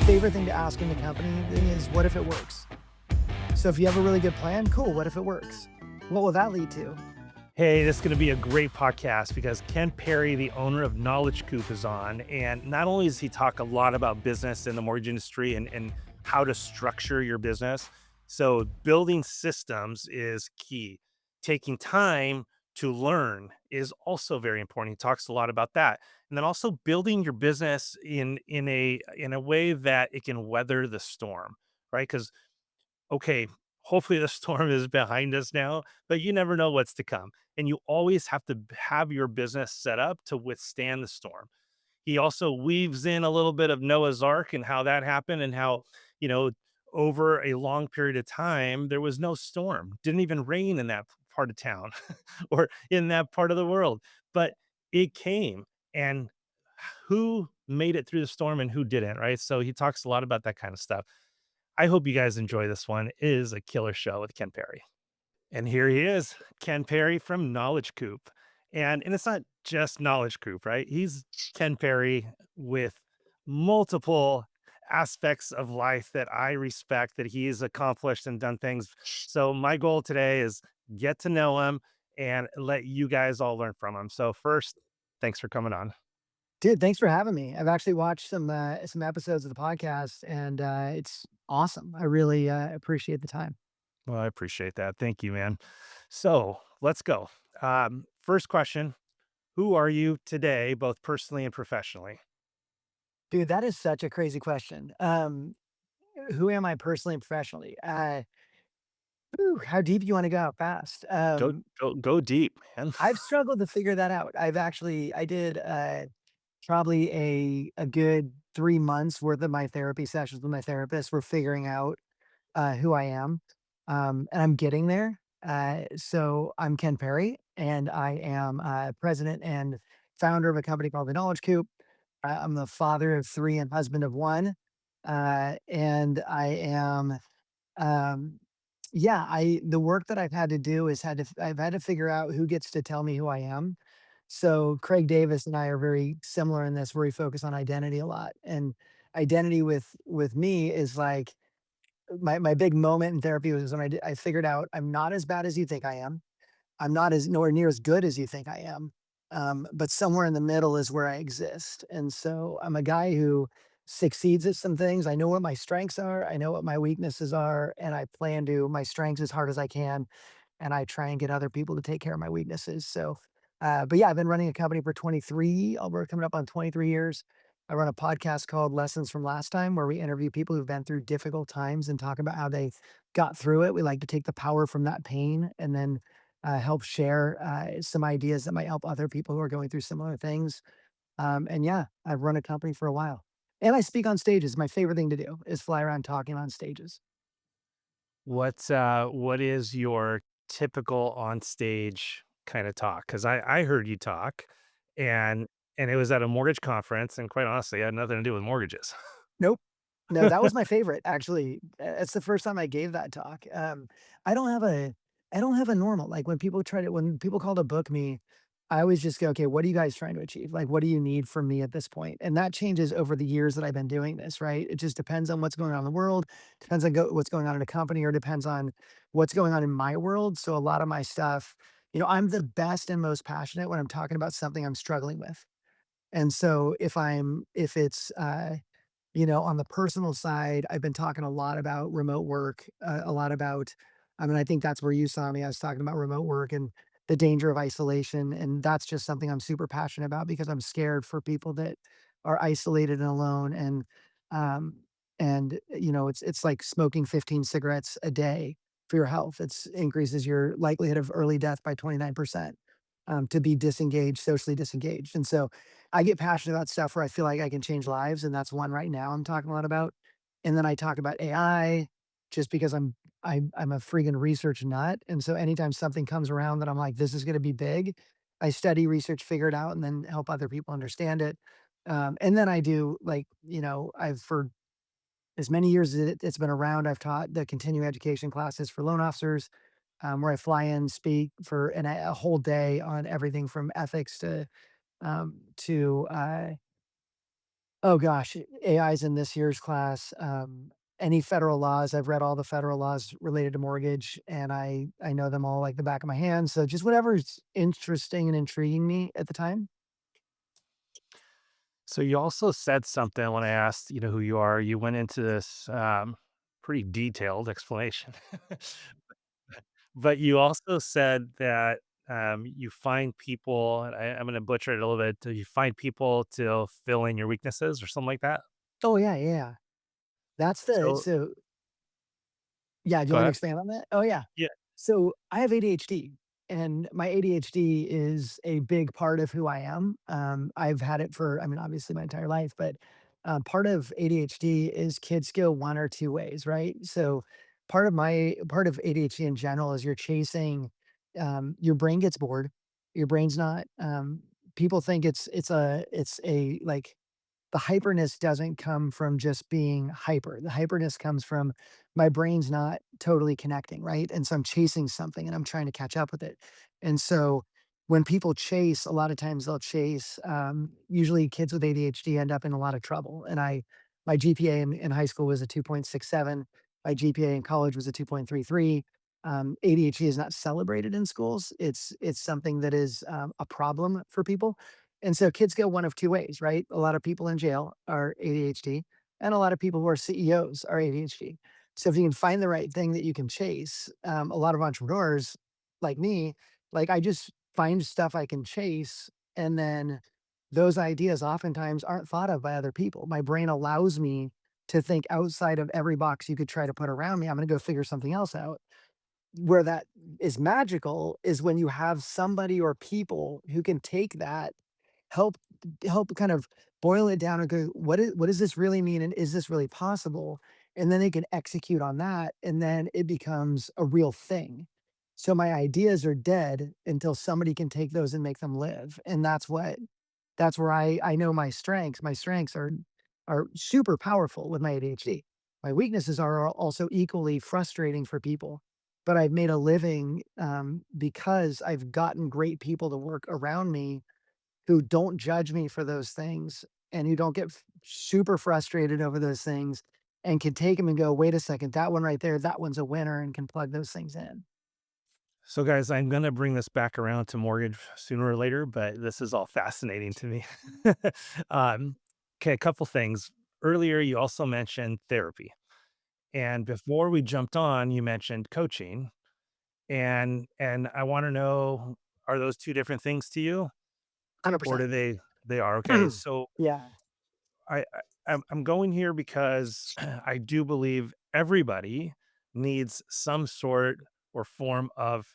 favorite thing to ask in the company thing is, what if it works? So if you have a really good plan, cool. What if it works? What will that lead to? Hey, this is going to be a great podcast because Ken Perry, the owner of Knowledge Coop, is on. And not only does he talk a lot about business in the mortgage industry and how to structure your business. So, building systems is key. Taking time to learn is also very important. He talks a lot about that. And then also building your business in a way that it can weather the storm, right? Because okay, hopefully the storm is behind us now, but you never know what's to come. And you always have to have your business set up to withstand the storm. He also weaves in a little bit of Noah's Ark and how that happened and how, you know, over a long period of time, there was no storm. Didn't even rain in that part of town or in that part of the world, but it came. And who made it through the storm and who didn't, right? So he talks a lot about that kind of stuff. I hope you guys enjoy this one. It is a killer show with Ken Perry. And here he is, Ken Perry from Knowledge Coop. And it's not just Knowledge Coop, right? He's Ken Perry with multiple aspects of life that I respect that he's accomplished and done things. So my goal today is get to know him and let you guys all learn from him. So first, thanks for coming on. Dude, thanks for having me. I've actually watched some episodes of the podcast, and it's awesome. I really appreciate the time. Well, I appreciate that. Thank you, man. So let's go. First question. Who are you today, both personally and professionally? Dude, that is such a crazy question. Who am I personally and professionally? Whew, how deep you want to go? How fast? Go deep, man. I've struggled to figure that out. I did probably a good 3 months worth of my therapy sessions with my therapist. We're figuring out who I am, and I'm getting there. So I'm Ken Perry, and I am president and founder of a company called the Knowledge Coop. I'm the father of three and husband of one, and I am, um, yeah. I the work that I've had to do is I've had to figure out who gets to tell me who I am. So Craig Davis and I are very similar in this, where we focus on identity a lot, and identity with me is like my big moment in therapy was when I figured out I'm not as bad as you think I am. I'm not as nowhere near as good as you think I am. But somewhere in the middle is where I exist. And so I'm a guy who succeeds at some things. I know what my strengths are. I know what my weaknesses are. And I plan to my strengths as hard as I can. And I try and get other people to take care of my weaknesses. So, but yeah, I've been running a company for 23. We're coming up on 23 years. I run a podcast called Lessons from Last Time, where we interview people who've been through difficult times and talk about how they got through it. We like to take the power from that pain and then help share some ideas that might help other people who are going through similar things. And yeah, I've run a company for a while. And I speak on stages. My favorite thing to do is fly around talking on stages. What is your typical on stage kind of talk? Because I heard you talk and and it was at a mortgage conference, and quite honestly, it had nothing to do with mortgages. Nope. No, that was my favorite, actually. It's the first time I gave that talk. I don't have a I don't have a normal, like, when people call to book me, I always just go, "Okay, what are you guys trying to achieve? Like, what do you need from me at this point?" And that changes over the years that I've been doing this, right? It just depends on what's going on in the world, depends on what's going on in a company, or depends on what's going on in my world. So a lot of my stuff, I'm the best and most passionate when I'm talking about something I'm struggling with. And so if it's, on the personal side, I've been talking a lot about remote work, a lot about I mean, I think that's where you saw me. I was talking about remote work and the danger of isolation, and that's just something I'm super passionate about because I'm scared for people that are isolated and alone, um, it's like smoking 15 cigarettes a day for your health. It's increases your likelihood of early death by 29%, to be disengaged, socially disengaged, and so I get passionate about stuff where I feel like I can change lives, and that's one right now I'm talking a lot about. And then I talk about AI just because I'm a freaking research nut. And so anytime something comes around that I'm like, this is gonna be big, I study, research, figure it out, and then help other people understand it. And then I do like, I've for as many years as it's been around, I've taught the continuing education classes for loan officers, where I fly in, speak for a whole day on everything from ethics to Oh gosh, AI's in this year's class. Any federal laws, I've read all the federal laws related to mortgage, and I know them all like the back of my hand. So just whatever's interesting and intriguing me at the time. So you also said something when I asked, who you are. You went into this pretty detailed explanation, but you also said that you find people, and I'm going to butcher it a little bit. You find people to fill in your weaknesses or something like that. Oh yeah, yeah, yeah. That's the So so Yeah, do you go want me to ahead. expand on that? Oh, yeah. Yeah. So, I have ADHD, and my ADHD is a big part of who I am. I've had it for, I mean, obviously my entire life, but, part of ADHD is kids go one or 2 ways, right? So, part of ADHD in general is you're chasing, your brain gets bored. Your brain's not, people think it's a, like, the hyperness doesn't come from just being hyper. The hyperness comes from my brain's not totally connecting, right? And so I'm chasing something and I'm trying to catch up with it. And so when people chase, a lot of times they'll chase. Usually, kids with ADHD end up in a lot of trouble. My GPA in high school was a 2.67. My GPA in college was a 2.33. ADHD is not celebrated in schools. It's something that is a problem for people, and so kids go one of 2 ways, right? A lot of people in jail are ADHD, and a lot of people who are CEOs are ADHD. So if you can find the right thing that you can chase, a lot of entrepreneurs like me, like I just find stuff I can chase, and then those ideas oftentimes aren't thought of by other people. My brain allows me to think outside of every box you could try to put around me. I'm gonna go figure something else out. Where that is magical is when you have somebody or people who can take that, help help kind of boil it down and go, what does this really mean, and is this really possible? And then they can execute on that, and then it becomes a real thing. So my ideas are dead until somebody can take those and make them live, and that's where I know my strengths. My strengths are super powerful with my ADHD. My weaknesses are also equally frustrating for people, but I've made a living, because I've gotten great people to work around me who don't judge me for those things and who don't get super frustrated over those things and can take them and go, wait a second, that one right there, that one's a winner, and can plug those things in. So, guys, I'm going to bring this back around to mortgage sooner or later, but this is all fascinating to me. um, okay, a couple things. Earlier, you also mentioned therapy. And before we jumped on, you mentioned coaching. And I want to know, are those two different things to you? Or 100%. do they are? Okay. So Yeah, I'm going here because I do believe everybody needs some sort or form of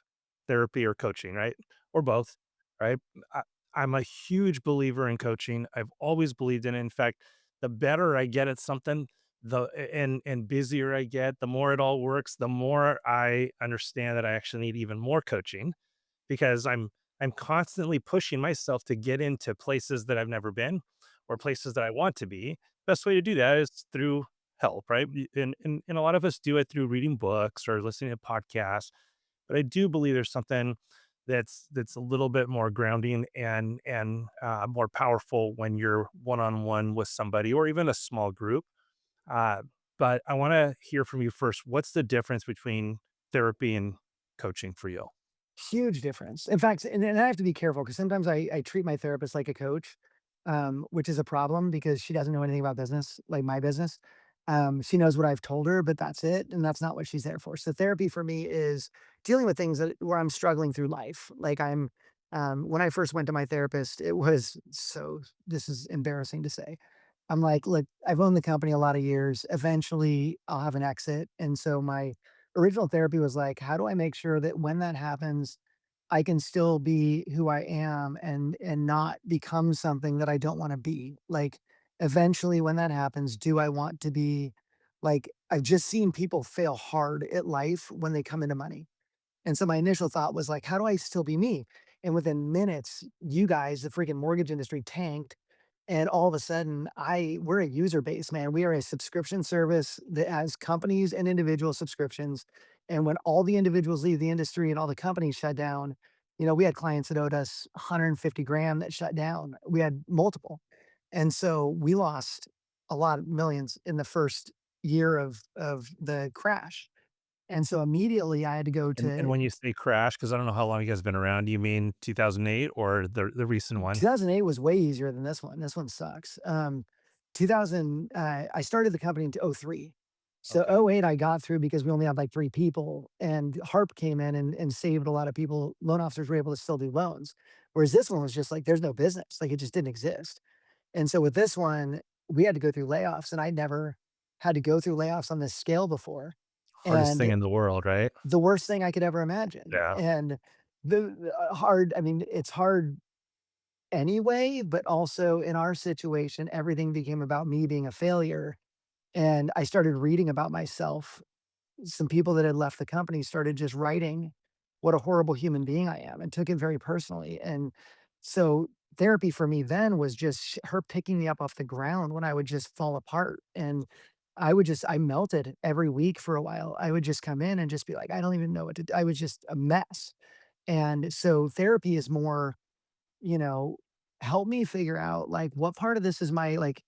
therapy or coaching, right? Or both, right? I, I'm a huge believer in coaching. I've always believed in it. In fact, the better I get at something, and busier I get, the more it all works, the more I understand that I actually need even more coaching because I'm constantly pushing myself to get into places that I've never been or places that I want to be. Best way to do that is through help, right? And a lot of us do it through reading books or listening to podcasts. But I do believe there's something that's a little bit more grounding and more powerful when you're one on one with somebody or even a small group. Uh, but I want to hear from you first. What's the difference between therapy and coaching for you? huge difference. In fact, and I have to be careful because sometimes I treat my therapist like a coach, which is a problem because she doesn't know anything about business, like my business. She knows what I've told her, but that's it, and that's not what she's there for. So therapy for me is dealing with things where I'm struggling through life. When I first went to my therapist, it was so. This is embarrassing to say. I'm like, look, I've owned the company a lot of years. Eventually, I'll have an exit, and so my original therapy was like, how do I make sure that when that happens, I can still be who I am and not become something that I don't wanna be? Like, eventually, when that happens, do I want to be like, I've just seen people fail hard at life when they come into money. And so my initial thought was like, how do I still be me? And within minutes, you guys, the freaking mortgage industry tanked. And all of a sudden, we're a user base, man. We are a subscription service that has companies and individual subscriptions. And when all the individuals leave the industry and all the companies shut down, we had clients that owed us 150 grand that shut down. We had multiple. And so we lost a lot of millions in the first year of the crash. And so immediately I had to go And to when you say crash, because I don't know how long you guys been around, do you mean 2008 or the recent one? 2008 was way easier than this one. This one sucks. 2000, I started the company in '03. So Okay. '08 I got through because we only had like 3 people, and HARP came in and saved a lot of people. Loan officers were able to still do loans. Whereas this one was just like, there's no business. Like it just didn't exist. And so with this one, we had to go through layoffs, and I never had to go through layoffs on this scale before. Hardest thing And in the world, right? the worst thing I could ever imagine. Yeah. And hard, I mean, it's hard anyway, but also in our situation, everything became about me being a failure. And I started reading about myself. Some people that had left the company started just writing what a horrible human being I am and took it very personally. And so therapy for me then was just her picking me up off the ground when I would just fall apart. And I melted every week for a while. I would just come in and just be like, I don't even know what to do. I was just a mess. And so therapy is more, you know, help me figure out, like, what part of this is my, like,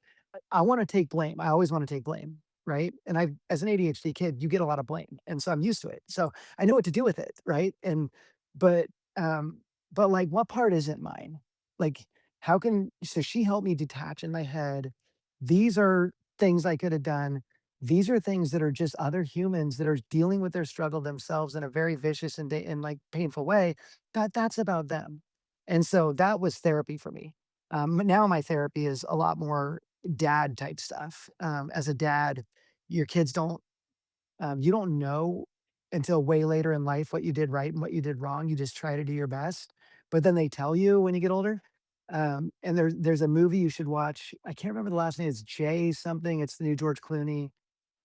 I wanna take blame. I always wanna take blame, right? And I, as an ADHD kid, you get a lot of blame, and so I'm used to it. So I know what to do with it, right? And but, but, like, what part isn't mine? Like, how can so she helped me detach in my head, these are things I could have done. These are things that are just other humans that are dealing with their struggle themselves in a very vicious and, like, painful way. That's about them. And so that was therapy for me. Now my therapy is a lot more dad type stuff. As a dad, your kids don't, you don't know until way later in life what you did right and what you did wrong. You just try to do your best, but then they tell you when you get older. And there's a movie you should watch. I can't remember the last name. It's Jay something. It's the new George Clooney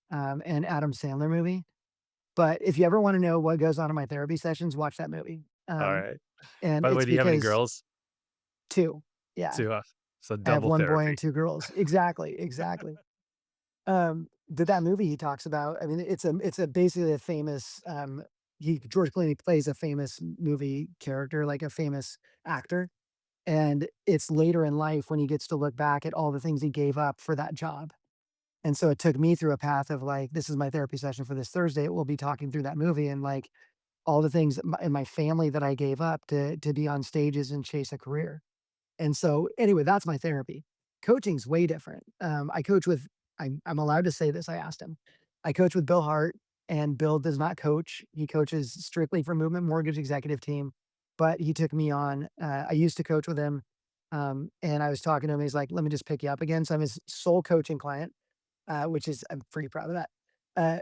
and Adam Sandler movie. But if you ever want to know what goes on in my therapy sessions, watch that movie. Alright. And By the way, it's do you have any because girls? 2, yeah. Too, so I have double 1 boy and therapy. 2 girls. Exactly, exactly. That movie he talks about, I mean, it's a basically a famous, he George Clooney plays a famous movie character, like a famous actor, and it's later in life when he gets to look back at all the things he gave up for that job. And so it took me through a path of like, this is my therapy session for this Thursday. We'll be talking through that movie and like all the things in my family that I gave up to be on stages and chase a career. And so, anyway, that's my therapy. Coaching's way different. I coach with I'm allowed to say this, I asked him. I coach with Bill Hart, and Bill does not coach. He coaches strictly for Movement Mortgage executive team, but he took me on. I used to coach with him, and I was talking to him. He's like, "Let me just pick you up again." So I'm his sole coaching client, which is I'm pretty proud of that.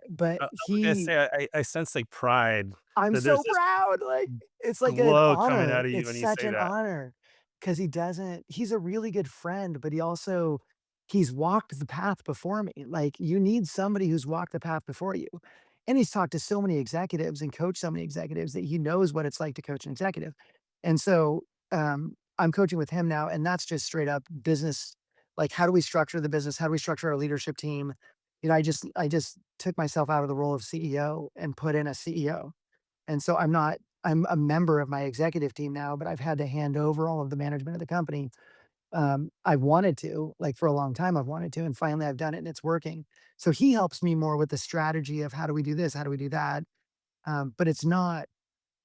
But I was gonna he say, I sense, like, pride I'm that there's so this proud, like, it's like an glow coming honor. out of you It's when you such say an that. honor because he's a really good friend, but he's walked the path before me. Like, you need somebody who's walked the path before you. And he's talked to so many executives and coached so many executives that he knows what it's like to coach an executive. And so, I'm coaching with him now, and that's just straight up business. Like, how do we structure the business? How do we structure our leadership team? I just took myself out of the role of CEO and put in a CEO. And so I'm a member of my executive team now, but I've had to hand over all of the management of the company. I've wanted to, like, for a long time, I've wanted to, and finally I've done it and it's working. So he helps me more with the strategy of how do we do this? How do we do that? But it's not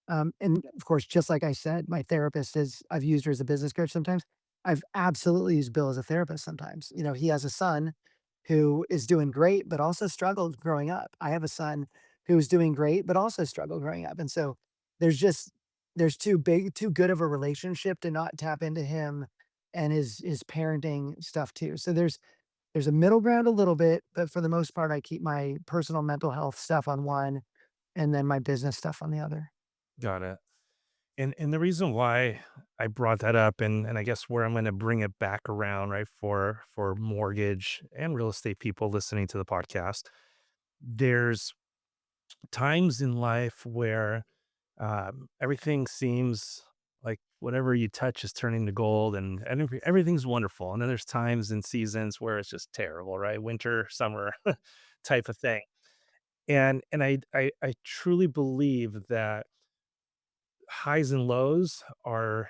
and of course, just like I said, my therapist is I've used her as a business coach sometimes. I've absolutely used Bill as a therapist sometimes. You know, he has a son who is doing great, but also struggled growing up. I have a son who's doing great, but also struggled growing up. And so there's just too good of a relationship to not tap into him and his parenting stuff too. So there's a middle ground a little bit, but for the most part, I keep my personal mental health stuff on one and then my business stuff on the other. Got it. And the reason why I brought that up and I guess where I'm gonna bring it back around, right, for mortgage and real estate people listening to the podcast, there's times in life where, everything seems like whatever you touch is turning to gold and everything's wonderful, and then there's times and seasons where it's just terrible, right? Winter, summer type of thing, and I truly believe that highs and lows are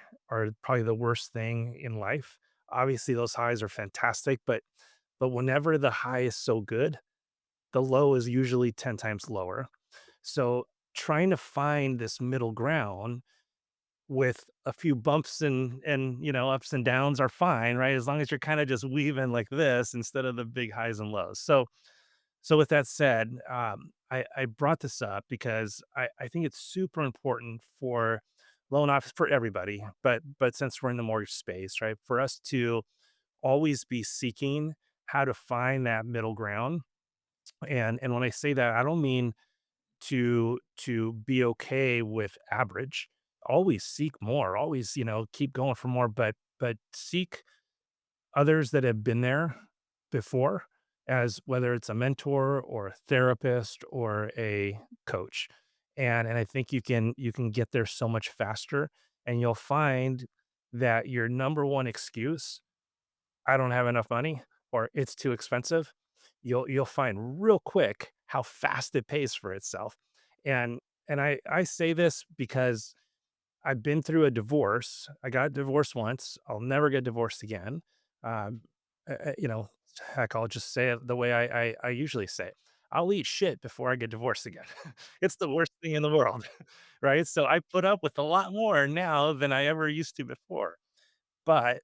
probably the worst thing in life. obviously those highs are fantastic, but whenever the high is so good, the low is usually 10 times lower. So trying to find this middle ground with a few bumps and ups and downs are fine, right? As long as you're kind of just weaving like this instead of the big highs and lows. So with that said, I brought this up because I think it's super important for loan office for everybody, but since we're in the mortgage space, right, for us to always be seeking how to find that middle ground. And when I say that, I don't mean to be okay with average. Always seek more. Always, keep going for more, but seek others that have been there before, as whether it's a mentor or a therapist or a coach. And I think you can get there so much faster, and you'll find that your number one excuse, I don't have enough money or it's too expensive, you'll find real quick how fast it pays for itself. And I say this because I've been through a divorce. I got divorced once. I'll never get divorced again. Um, you know, heck, I'll just say it the way I usually say it. I'll eat shit before I get divorced again. It's the worst thing in the world, right? So I put up with a lot more now than I ever used to before. But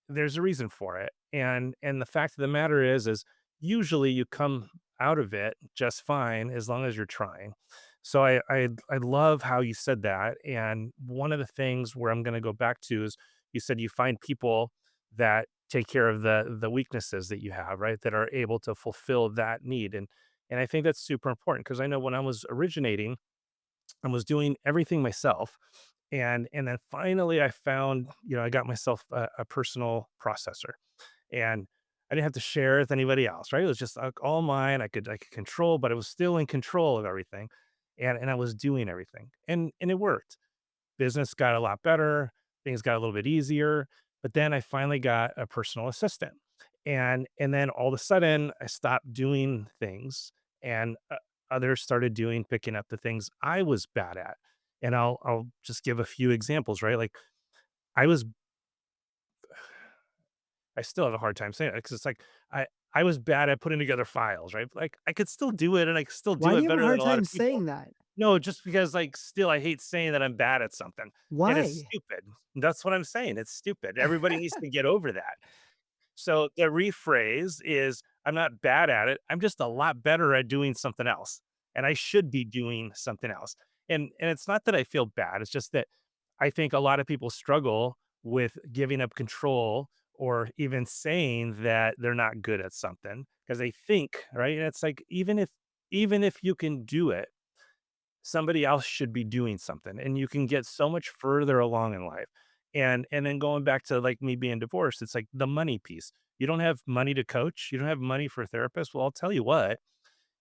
there's a reason for it, and the fact of the matter is usually you come out of it just fine as long as you're trying. So I love how you said that, and one of the things where I'm gonna go back to is you said you find people that take care of the weaknesses that you have, right? That are able to fulfill that need, and I think that's super important because I know when I was originating, I was doing everything myself. And then finally I found, I got myself a personal processor, and I didn't have to share with anybody else, right? It was just like all mine. I could control, but I was still in control of everything. And I was doing everything. And it worked. Business got a lot better, things got a little bit easier, but then I finally got a personal assistant. And then all of a sudden I stopped doing things, and others started doing picking up the things I was bad at. And I'll just give a few examples, right? Like I was I still have a hard time saying it because it's like I was bad at putting together files, right? Like I could still do it and I could still Why do do it you have a better than hard a lot time of people. saying that? No, just because, like, still, I hate saying that I'm bad at something, and it's Why? stupid. That's what I'm saying, it's stupid. Everybody needs to get over that. So, the rephrase is, I'm not bad at it, I'm just a lot better at doing something else, and I should be doing something else. And it's not that I feel bad, it's just that I think a lot of people struggle with giving up control or even saying that they're not good at something because they think, right? And it's like, even if you can do it, somebody else should be doing something, and you can get so much further along in life. And then going back to like me being divorced, it's like the money piece. You don't have money to coach, you don't have money for a therapist. Well, I'll tell you what,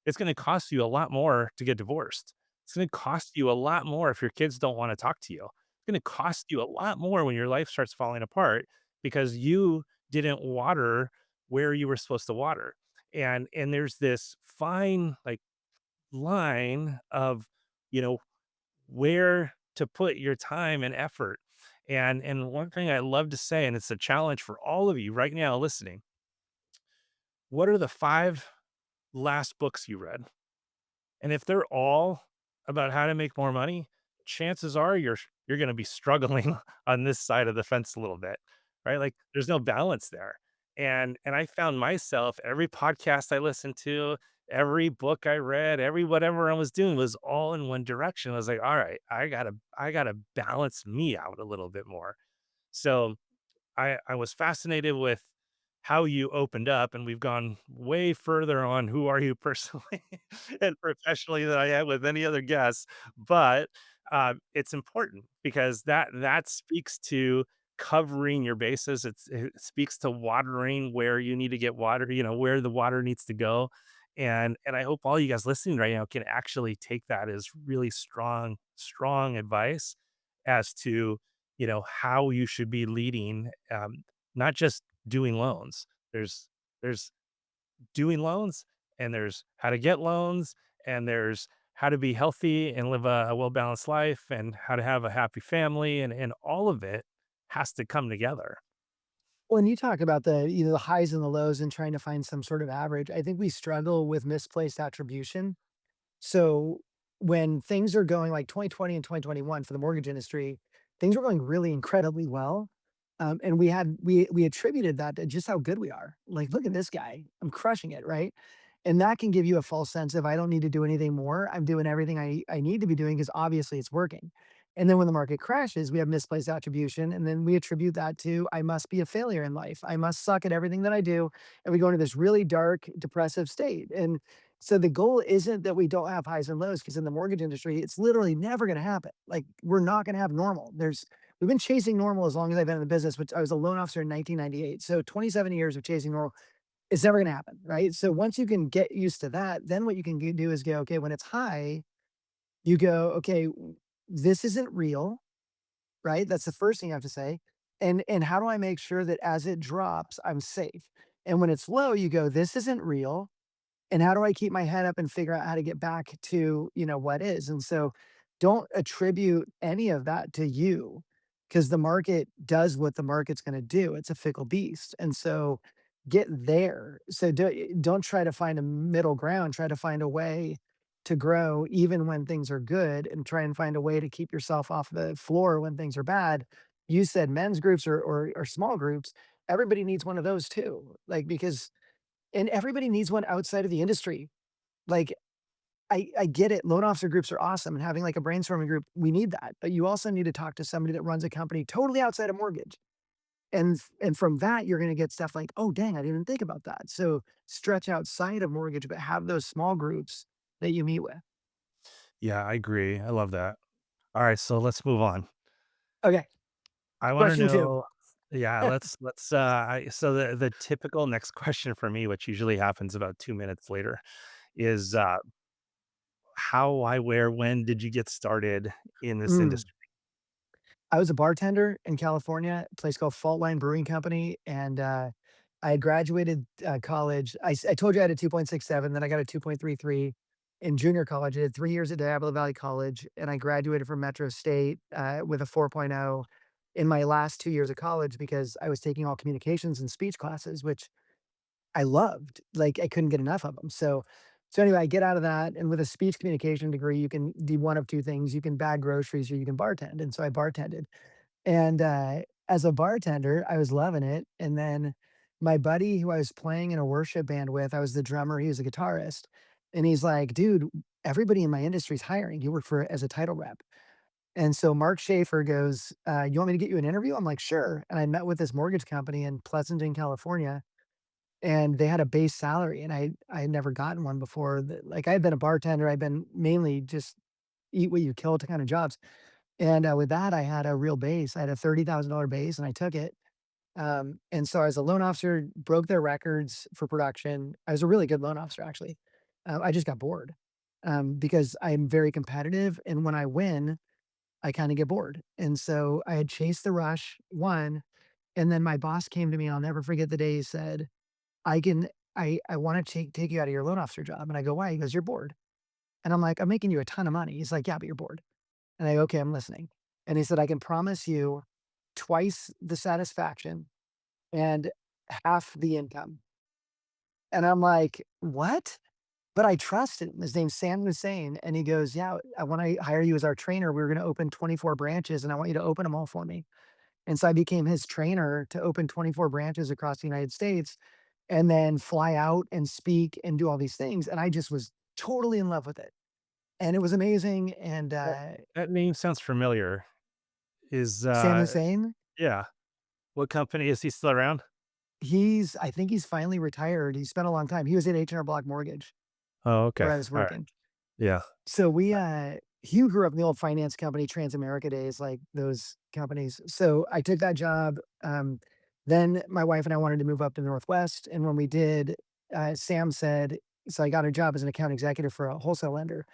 it's going to cost you a lot more to get divorced. It's going to cost you a lot more if your kids don't want to talk to you. It's going to cost you a lot more when your life starts falling apart because you didn't water where you were supposed to water. And there's this fine like line of, you know, where to put your time and effort. And one thing I love to say, and it's a challenge for all of you right now listening, what are the 5 last books you read? And if they're all about how to make more money, chances are you're gonna be struggling on this side of the fence a little bit, right? Like there's no balance there. And I found myself every podcast I listened to, every book I read, every whatever I was doing was all in one direction. I was like, all right, I gotta balance me out a little bit more. So I was fascinated with how you opened up, and we've gone way further on who are you personally and professionally than I have with any other guests. But it's important because that speaks to covering your bases. It speaks to watering where you need to get water, where the water needs to go. And I hope all you guys listening right now can actually take that as really strong advice as to how you should be leading, not just doing loans. There's doing loans, and there's how to get loans, and there's how to be healthy and live a well-balanced life, and how to have a happy family, and all of it has to come together. When you talk about the highs and the lows and trying to find some sort of average, I think we struggle with misplaced attribution. So when things are going like 2020 and 2021 for the mortgage industry, things were going really incredibly well. And we attributed that to just how good we are. Like, look at this guy. I'm crushing it, right? And that can give you a false sense of I don't need to do anything more. I'm doing everything I need to be doing because obviously it's working. And then when the market crashes, we have misplaced attribution. And then we attribute that to I must be a failure in life. I must suck at everything that I do. And we go into this really dark, depressive state. And so the goal isn't that we don't have highs and lows because in the mortgage industry, it's literally never going to happen. Like we're not going to have normal. We've been chasing normal as long as I've been in the business, which I was a loan officer in 1998. So 27 years of chasing normal, it's never going to happen, right? So once you can get used to that, then what you can do is go, okay, when it's high, you go, okay, this isn't real, right? That's the first thing you have to say. And how do I make sure that as it drops, I'm safe? And when it's low, you go, this isn't real, and how do I keep my head up and figure out how to get back to, what is? And so don't attribute any of that to you because the market does what the market's going to do. It's a fickle beast. And so get there. So don't try to find a middle ground. Try to find a way to grow even when things are good and try and find a way to keep yourself off the floor when things are bad. You said men's groups or small groups. Everybody needs one of those too. Like, because and everybody needs one outside of the industry. Like, I get it. Loan officer groups are awesome, and having like a brainstorming group, we need that. But you also need to talk to somebody that runs a company totally outside of mortgage. And from that, you're gonna get stuff like, "Oh, dang, I didn't even think about that." So stretch outside of mortgage, but have those small groups that you meet with. Yeah, I agree. I love that. All right, so let's move on. Okay, I want to question 2. know. Yeah, so the typical next question for me, which usually happens about 2 minutes later, is how, why, where, when did you get started in this Mm. industry? I was a bartender in California, a place called Fault Line Brewing Company, and, I had graduated, college. I told you I had a 2.67, then I got a 2.33 in junior college. I did 3 years at Diablo Valley College, and I graduated from Metro State, with a 4.0 in my last 2 years of college because I was taking all communications and speech classes, which I loved. Like, I couldn't get enough of them. So anyway, I get out of that, and with a speech communication degree, you can do one of 2 things. You can bag groceries or you can bartend, and so I bartended. And, as a bartender, I was loving it, and then my buddy who I was playing in a worship band with, I was the drummer, he was a guitarist, and he's like, "Dude, everybody in my industry is hiring. You work for as a title rep." And so Mark Schaefer goes, "You want me to get you an interview?" I'm like, "Sure." And I met with this mortgage company in Pleasanton, California, and they had a base salary, and I had never gotten one before. Like, I had been a bartender, I'd been mainly just eat what you kill to kind of jobs. And, with that, I had a real base. I had a $30,000 base, and I took it. And so as a loan officer, broke their records for production. I was a really good loan officer, actually. I just got bored, because I'm very competitive, and when I win, I kinda get bored. And so I had chased the rush, won, and then my boss came to me, I'll never forget the day he said, "I can I wanna take you out of your loan officer job." And I go, "Why?" He goes, "You're bored." And I'm like, "I'm making you a ton of money." He's like, "Yeah, but you're bored." And I go, "Okay, I'm listening." And he said, "I can promise you twice the satisfaction and half the income." And I'm like, "What?" But I trust him. His name's Sam Hussein, and he goes, "Yeah, I wanna hire you as our trainer. We're gonna open 24 branches, and I want you to open them all for me." And so I became his trainer to open 24 branches across the United States and then fly out and speak and do all these things, and I just was totally in love with it. And it was amazing, and, That that name sounds familiar. Is Sam Hussein, Yeah. What company is he still around? I think he's finally retired. He spent a long time. He was at H&R Block Mortgage Oh, where okay. I was All right. working. Yeah. So he grew up in the old finance company, Transamerica days, like those companies. So I took that job. Then my wife and I wanted to move up to the Northwest. And when we did, Sam said, so I got a job as an account executive for a wholesale lender.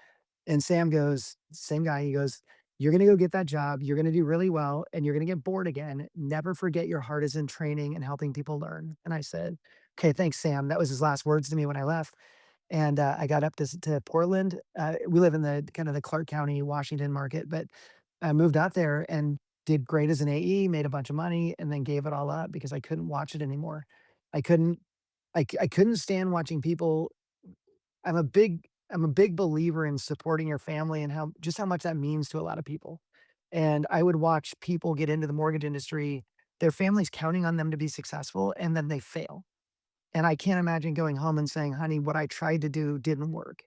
And Sam goes, same guy, he goes, "You're gonna go get that job, you're gonna do really well, and you're gonna get bored again. Never forget your heart is in training and helping people learn." And I said, "Okay, thanks, Sam." That was his last words to me when I left. And, I got up to Portland. We live in the kind of the Clark County, Washington market, but I moved out there and did great as an AE, made a bunch of money, and then gave it all up because I couldn't watch it anymore. I couldn't I couldn't stand watching people. I'm a big believer in supporting your family and how just how much that means to a lot of people. And I would watch people get into the mortgage industry, their family's counting on them to be successful, and then they fail. And I can't imagine going home and saying, "Honey, what I tried to do didn't work,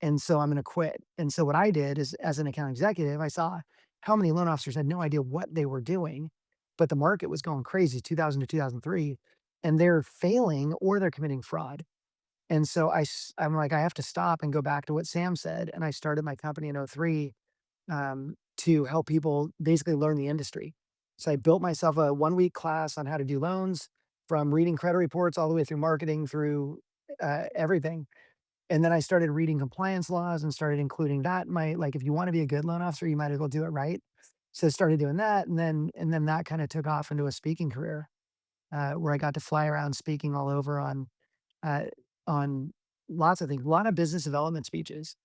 and so I'm gonna quit." And so what I did is, as an account executive, I saw how many loan officers had no idea what they were doing, but the market was going crazy 2000 to 2003, and they're failing or they're committing fraud. And so I'm like, "I have to stop and go back to what Sam said," and I started my company in '03 to help people basically learn the industry. So I built myself a 1-week class on how to do loans, from reading credit reports all the way through marketing, through, everything. And then I started reading compliance laws and started including that in my like, if you wanna be a good loan officer, you might as well do it right. So I started doing that, and then that kinda took off into a speaking career, where I got to fly around speaking all over uh, on lots of things, a lot of business development speeches.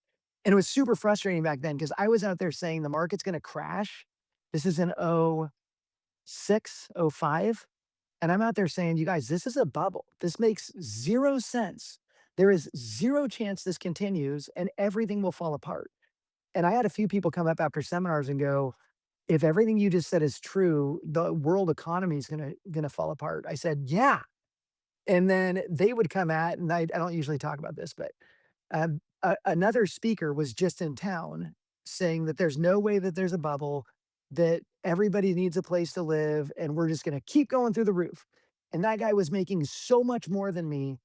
And it was super frustrating back then because I was out there saying the market's gonna crash. This is in '06, '05, and I'm out there saying, "You guys, this is a bubble. This makes 0 sense. There is 0 chance this continues, and everything will fall apart." And I had a few people come up after seminars and go, "If everything you just said is true, the world economy is gonna fall apart." I said, "Yeah." And then they would come at and I don't usually talk about this, but, another speaker was just in town saying that there's no way that there's a bubble, that everybody needs a place to live, and we're just gonna keep going through the roof. And that guy was making so much more than me,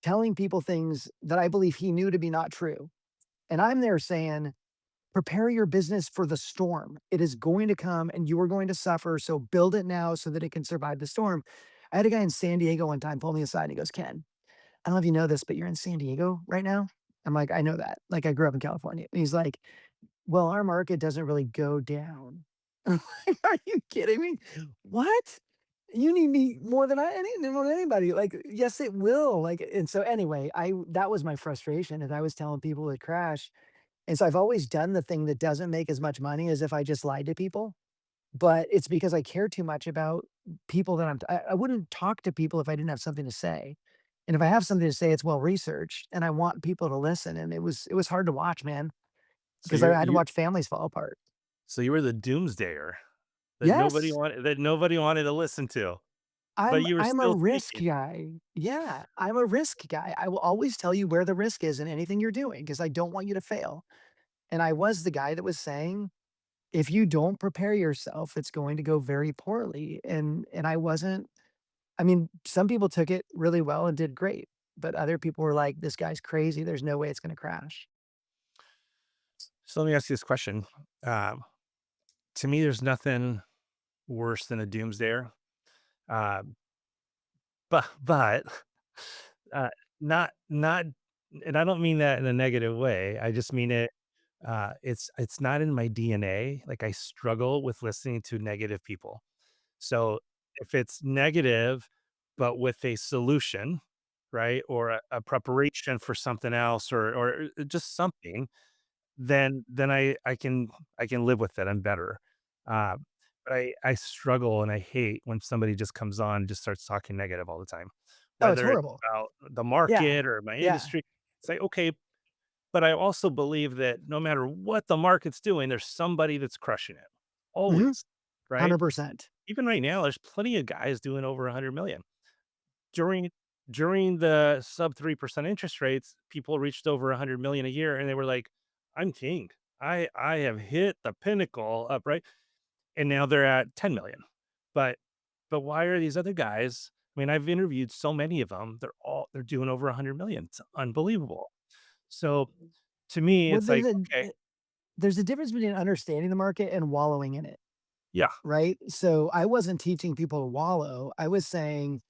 telling people things that I believe he knew to be not true. And I'm there saying, "Prepare your business for the storm. It is going to come and you are going to suffer, so build it now so that it can survive the storm." I had a guy in San Diego one time pull me aside and he goes, "Ken, I don't know if you know this, but you're in San Diego right now?" I'm like, "I know that. Like, I grew up in California." And he's like, "Well, our market doesn't really go down." I'm like, "Are you kidding me? What? You need me more than I need more than anybody." Like, yes, it will. Like, and so anyway, I that was my frustration is I was telling people it crash. And so I've always done the thing that doesn't make as much money as if I just lied to people. But it's because I care too much about people that I wouldn't talk to people if I didn't have something to say. And if I have something to say, it's well researched, and I want people to listen, and it was hard to watch, man, So because I had to watch families fall apart. you were the doomsdayer Yes, that nobody wanted to listen to, but you were I'm a still risk speaking. guy. Yeah, I'm a risk guy. I will always tell you where the risk is in anything you're doing because I don't want you to fail. And I was the guy that was saying, if you don't prepare yourself, it's going to go very poorly. And I wasn't. I mean, some people took it really well and did great, but other people were like, "This guy's crazy. There's no way it's gonna crash." So let me ask you this question. Um, to me, there's nothing worse than a doomsdayer. Um, but uh, not, and I don't mean that in a negative way. I just mean it. It's not in my DNA. Like I struggle with listening to negative people. So if it's negative, but with a solution, right, or a preparation for something else, or just something, then I can live with it. I'm better. Uh, but I struggle and I hate when somebody just comes on and just starts talking negative all the time, Oh, it's whether it's horrible. about the Yeah. market or my Yeah. industry. It's like okay, but I also believe that no matter what the market's doing, there's somebody that's crushing it, Mhm. always, right? 100%. Even right now, there's plenty of guys doing over 100,000,000. During during the sub 3% interest rates, people reached over 100,000,000 a year, and they were like, "I'm king. I have hit the pinnacle up," right? And now they're at 10,000,000. But why are these other guys I mean, I've interviewed so many of them. They're doing over 100,000,000. It's unbelievable. So, to me, Well, it's like, okay, there's a difference between understanding the market and wallowing in it, yeah, right? So, I wasn't teaching people to wallow. I was saying,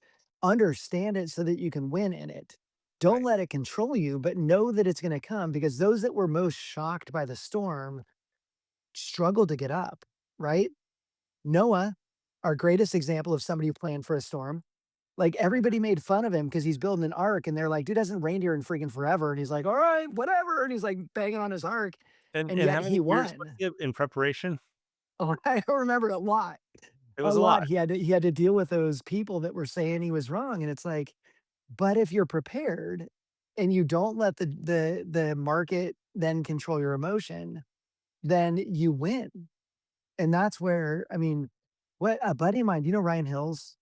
understand it so that you can win in it. Don't right. let it control you, but know that it's gonna come because those that were most shocked by the storm struggled to get up, right? Noah, our greatest example of somebody who planned for a storm, like, everybody made fun of him because he's building an ark, and they're like, "Dude hasn't rained here in freaking forever," and he's like, "Alright, whatever," and he's, like, banging on his ark, and And yet how he many years was won. it in preparation? Oh, I don't remember a lot. It A was a lot. lot. He had to deal with those people that were saying he was wrong, and it's like, but if you're prepared and you don't let the market then control your emotion, then you win. And that's where, I mean, what a buddy of mine, do you know Ryan Hills?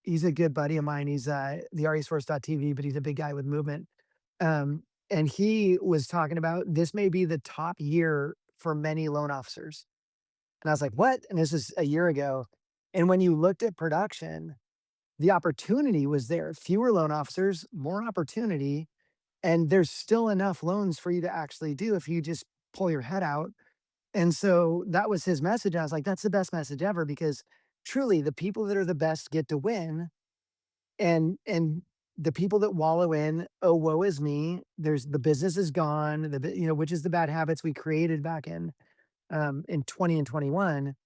He's a good buddy of mine. He's the REsource.tv, but he's a big guy with movement. And he was talking about this may be the top year for many loan officers. And I was like, what? And this is a year ago. And when you looked at production, the opportunity was there. Fewer loan officers, more opportunity, and there's still enough loans for you to actually do if you just pull your head out. And so that was his message. I was like, that's the best message ever because truly the people that are the best get to win. And the people that wallow in, oh, woe is me. There's the business is gone, which is the bad habits we created back in 20 and 21.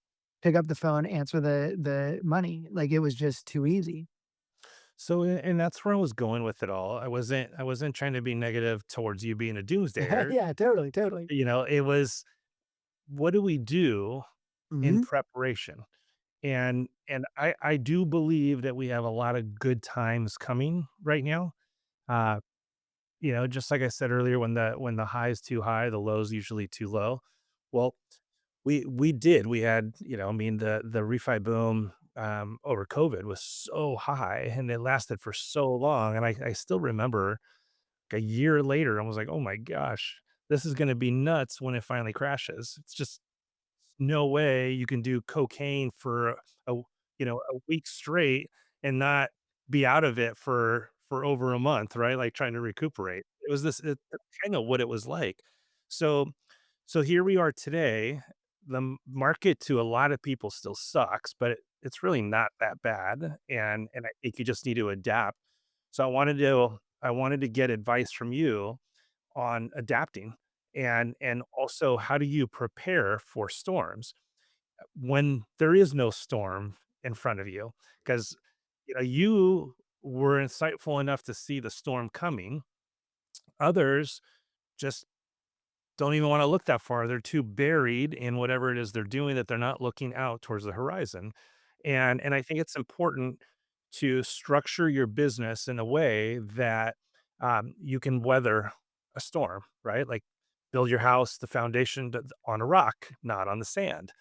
Pick up the phone, answer the money. Like it was just too easy. So, and that's where I was going with it all. I wasn't trying to be negative towards you being a doomsdayer. Yeah, totally, totally. It was, what do we do in Mhm. preparation? And I do believe that we have a lot of good times coming right now. Uh, just like I said earlier, when the high is too high, the low is usually too low. Well, we had, I mean, the refi boom over COVID was so high and it lasted for so long. And I still remember a year later, I was like, oh my gosh, this is gonna be nuts when it finally crashes. It's just no way you can do cocaine for a week straight and not be out of it for over a month, right? Like trying to recuperate. It was that's kind of what it was like. So so here we are today. The market to a lot of people still sucks, but it's really not that bad. And I think you just need to adapt. So I wanted to get advice from you on adapting and also how do you prepare for storms when there is no storm in front of you? Because you were insightful enough to see the storm coming. Others just don't even want to look that far. They're too buried in whatever it is they're doing that they're not looking out towards the horizon. And I think it's important to structure your business in a way that you can weather a storm, right? Like build your house, the foundation on a rock, not on the sand.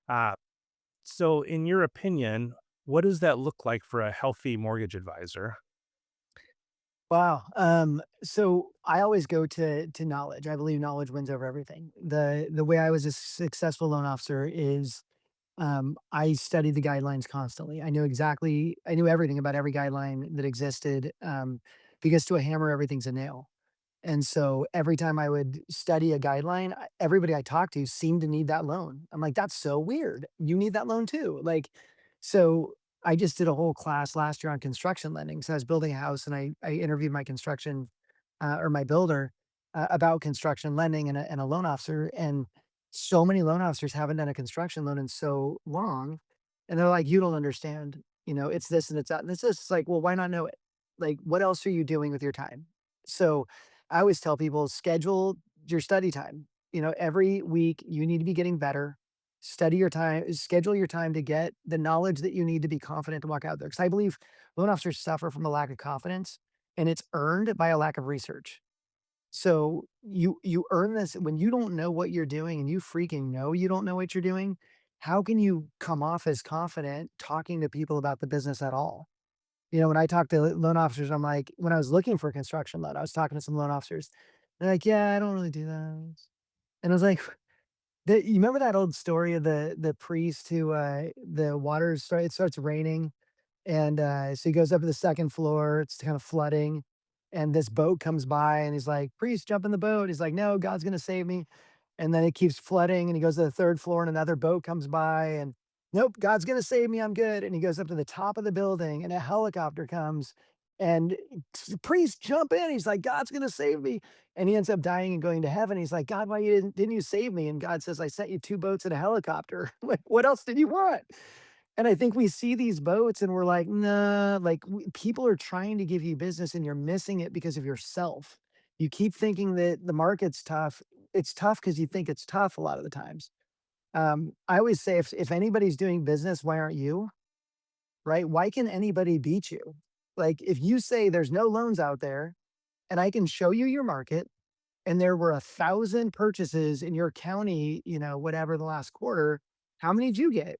Uh, so, in your opinion, what does that look like for a healthy mortgage advisor? Wow. So I always go to knowledge. I believe knowledge wins over everything. The way I was a successful loan officer is I studied the guidelines constantly. I knew everything about every guideline that existed because to a hammer, everything's a nail. And so every time I would study a guideline, everybody I talked to seemed to need that loan. I'm like, that's so weird. You need that loan too. Like, so I just did a whole class last year on construction lending. So I was building a house and I interviewed my construction or my builder about construction lending and a loan officer. And so many loan officers haven't done a construction loan in so long. And they're like, you don't understand, it's this and it's that. And it's just like, well, why not know it? Like, what else are you doing with your time? So I always tell people schedule your study time. Every week you need to be getting better. Study your time, schedule your time to get the knowledge that you need to be confident to walk out there. Because I believe loan officers suffer from a lack of confidence and it's earned by a lack of research. So you earn this when you don't know what you're doing and you freaking know you don't know what you're doing. How can you come off as confident talking to people about the business at all? When I talk to loan officers, I'm like, when I was looking for a construction loan, I was talking to some loan officers. They're like, "Yeah, I don't really do that." And I was like, you remember that old story of the priest who the it starts raining and, so he goes up to the 2nd floor, it's kind of flooding, and this boat comes by, and he's like, "Priest, jump in the boat." He's like, "No, God's gonna save me." And then it keeps flooding, and he goes to the 3rd floor, and another boat comes by, and, "Nope, God's gonna save me, I'm good." And he goes up to the top of the building, and a helicopter comes, and, "Priest, jump in." He's like, "God's gonna save me." And he ends up dying and going to heaven. He's like, "God, why didn't you save me?" And God says, "I sent you 2 boats and a helicopter. Like, what else did you want?" And I think we see these boats and we're like, "Nah," like, people are trying to give you business and you're missing it because of yourself. You keep thinking that the market's tough. It's tough because you think it's tough a lot of the times. I always say if anybody's doing business, why aren't you? Right? Why can anybody beat you? Like if you say there's no loans out there and I can show you your market and there were 1,000 purchases in your county, whatever the last quarter, how many did you get?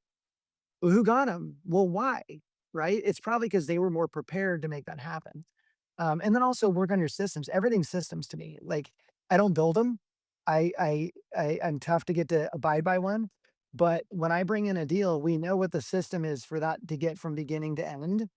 Well, who got them? Well, why? Right? It's probably because they were more prepared to make that happen. And then also work on your systems. Everything's systems to me. Like I don't build them. I'm tough to get to abide by one. But when I bring in a deal, we know what the system is for that to get from beginning to end.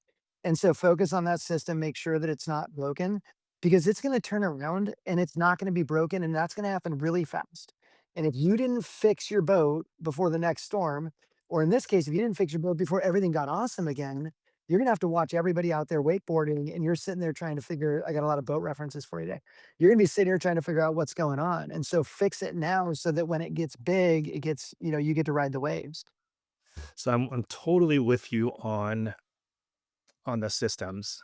And so focus on that system, make sure that it's not broken because it's going to turn around and it's not going to be broken. And that's going to happen really fast. And if you didn't fix your boat before the next storm, or in this case, if you didn't fix your boat before everything got awesome again, you're gonna have to watch everybody out there wakeboarding and you're sitting there trying to figure I got a lot of boat references for you today. You're gonna be sitting here trying to figure out what's going on. And so fix it now so that when it gets big, it gets, you get to ride the waves. So I'm totally with you on the systems.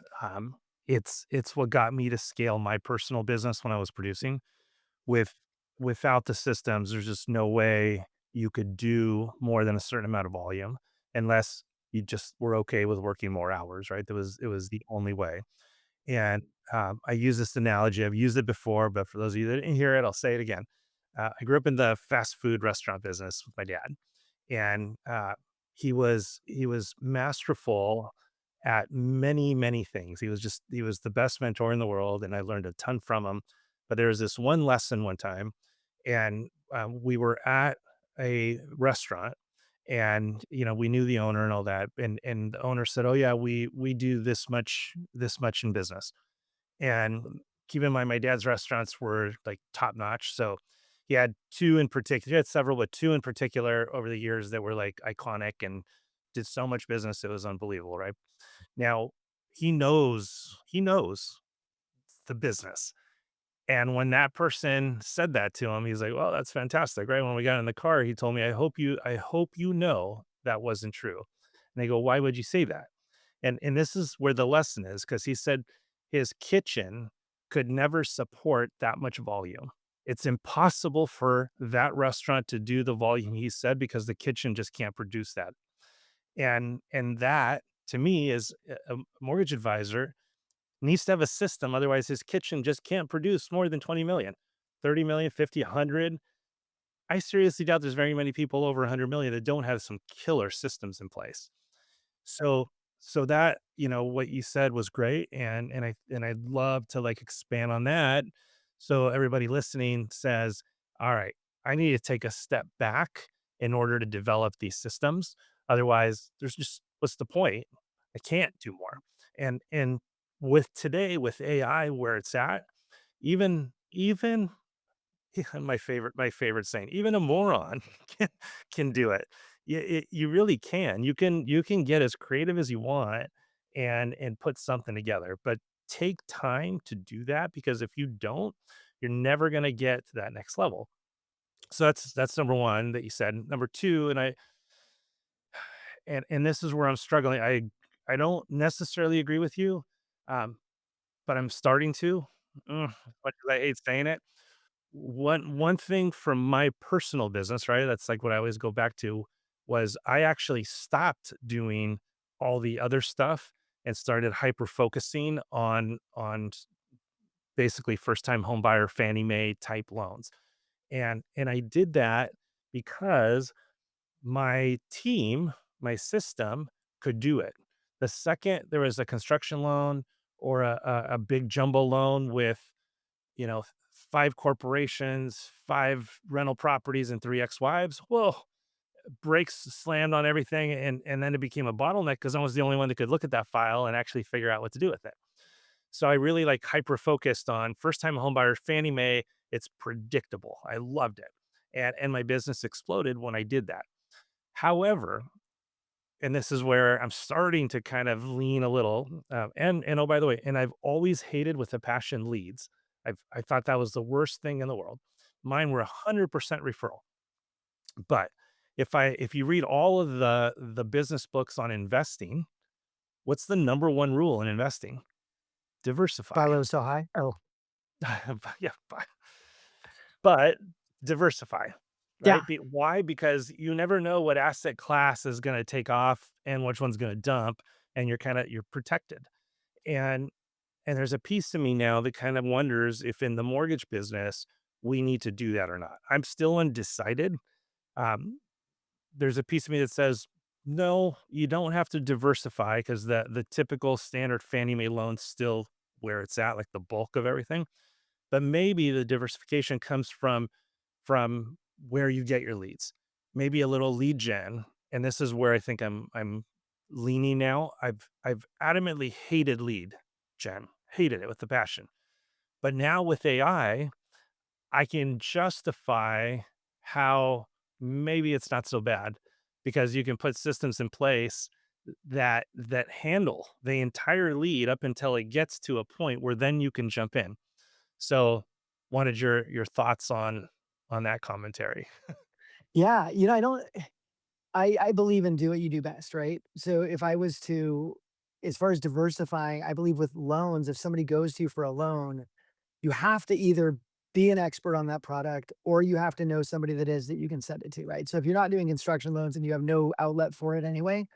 It's what got me to scale my personal business when I was producing. With Without the systems, there's just no way you could do more than a certain amount of volume unless you just were okay with working more hours, right? It was the only way. And I use this analogy. I've used it before, but for those of you that didn't hear it, I'll say it again. I grew up in the fast food restaurant business with my dad, and he was masterful at many things. He was the best mentor in the world, and I learned a ton from him. But there was this one lesson one time, and we were at a restaurant, and we knew the owner and all that, and the owner said, "Oh yeah, we do this much in business." And keep in mind, my dad's restaurants were like top notch. So he had two in particular, he had several, but two in particular over the years that were like iconic and did so much business. It was unbelievable. Right now, he knows the business. And when that person said that to him, he's like, well, that's fantastic. Right. When we got in the car, he told me, I hope you know that wasn't true. And they go, why would you say that? And this is where the lesson is, because he said his kitchen could never support that much volume. It's impossible for that restaurant to do the volume he said because the kitchen just can't produce that. And that to me is a mortgage advisor needs to have a system. Otherwise, his kitchen just can't produce more than 20 million, 30 million, 50, 100. I seriously doubt there's very many people over 100 million that don't have some killer systems in place. So that, what you said was great, and I'd love to, like, expand on that. So everybody listening says, "All right, I need to take a step back in order to develop these systems. Otherwise, there's just what's the point? I can't do more." And with today, with AI where it's at, even yeah, my favorite saying, "Even a moron can do it." You really can. You can get as creative as you want and put something together, but take time to do that because if you don't, you're never gonna get to that next level. So that's number 1 that you said. Number 2, and this is where I'm struggling. I don't necessarily agree with you, um, but I'm starting to, much as I hate saying it. One thing from my personal business, right? That's like what I always go back to was I actually stopped doing all the other stuff and started hyper focusing on basically first time home buyer Fannie Mae type loans. And I did that because my team, my system could do it. The second there was a construction loan or a big jumbo loan with 5 corporations, 5 rental properties, and 3 ex-wives. Well, brakes slammed on everything, and then it became a bottleneck because I was the only one that could look at that file and actually figure out what to do with it. So I really, like, hyper focused on first-time homebuyer Fannie Mae. It's predictable. I loved it, and my business exploded when I did that. However, and this is where I'm starting to kind of lean a little. And oh, by the way, and I've always hated with a passion leads. I thought that was the worst thing in the world. Mine were 100% referral. But if you read all of the business books on investing, what's the number one rule in investing? Buy Diversify. low, sell high. Oh, Yeah, but diversify. Yeah. right? Why? Because you never know what asset class is going to take off and which one's going to dump, and you're protected. And there's a piece to me now that kind of wonders if in the mortgage business we need to do that or not. I'm still undecided. Um, there's a piece of me that says, no, you don't have to diversify because the typical standard Fannie Mae loan's still where it's at, like the bulk of everything. But maybe the diversification comes from where you get your leads. Maybe a little lead gen. And this is where I think I'm leaning now. I've adamantly hated lead gen, hated it with a passion. But now with AI, I can justify how maybe it's not so bad because you can put systems in place that handle the entire lead up until it gets to a point where then you can jump in. So, wanted your thoughts on that commentary. Yeah. I don't I believe in do what you do best, right? So if I was to as far as diversifying, I believe with loans, if somebody goes to you for a loan, you have to either be an expert on that product or you have to know somebody that is that you can send it to, right? So if you're not doing construction loans and you have no outlet for it anyway,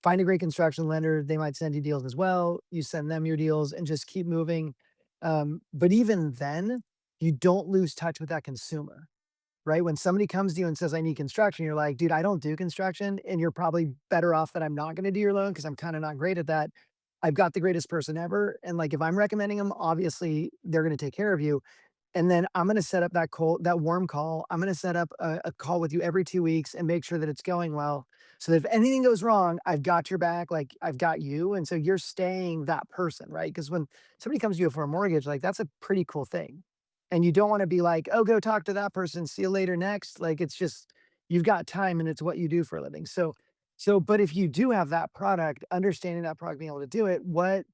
find a great construction lender. They might send you deals as well. You send them your deals and just keep moving. But even then, you don't lose touch with that consumer, right? When somebody comes to you and says, I need construction, you're like, dude, I don't do construction. And you're probably better off that I'm not going to do your loan because I'm kind of not great at that. I've got the greatest person ever. And like, if I'm recommending them, obviously they're going to take care of you. And then I'm gonna set up that warm call. I'm gonna set up a call with you every 2 weeks and make sure that it's going well, so that if anything goes wrong, I've got your back, like, I've got you, and so you're staying that person, right? Because when somebody comes to you for a mortgage, like, that's a pretty cool thing, and you don't wanna be like, "Oh, go talk to that person, see you later, next." Like, it's just you've got time, and it's what you do for a living. But if you do have that product, understanding that product, being able to do it, what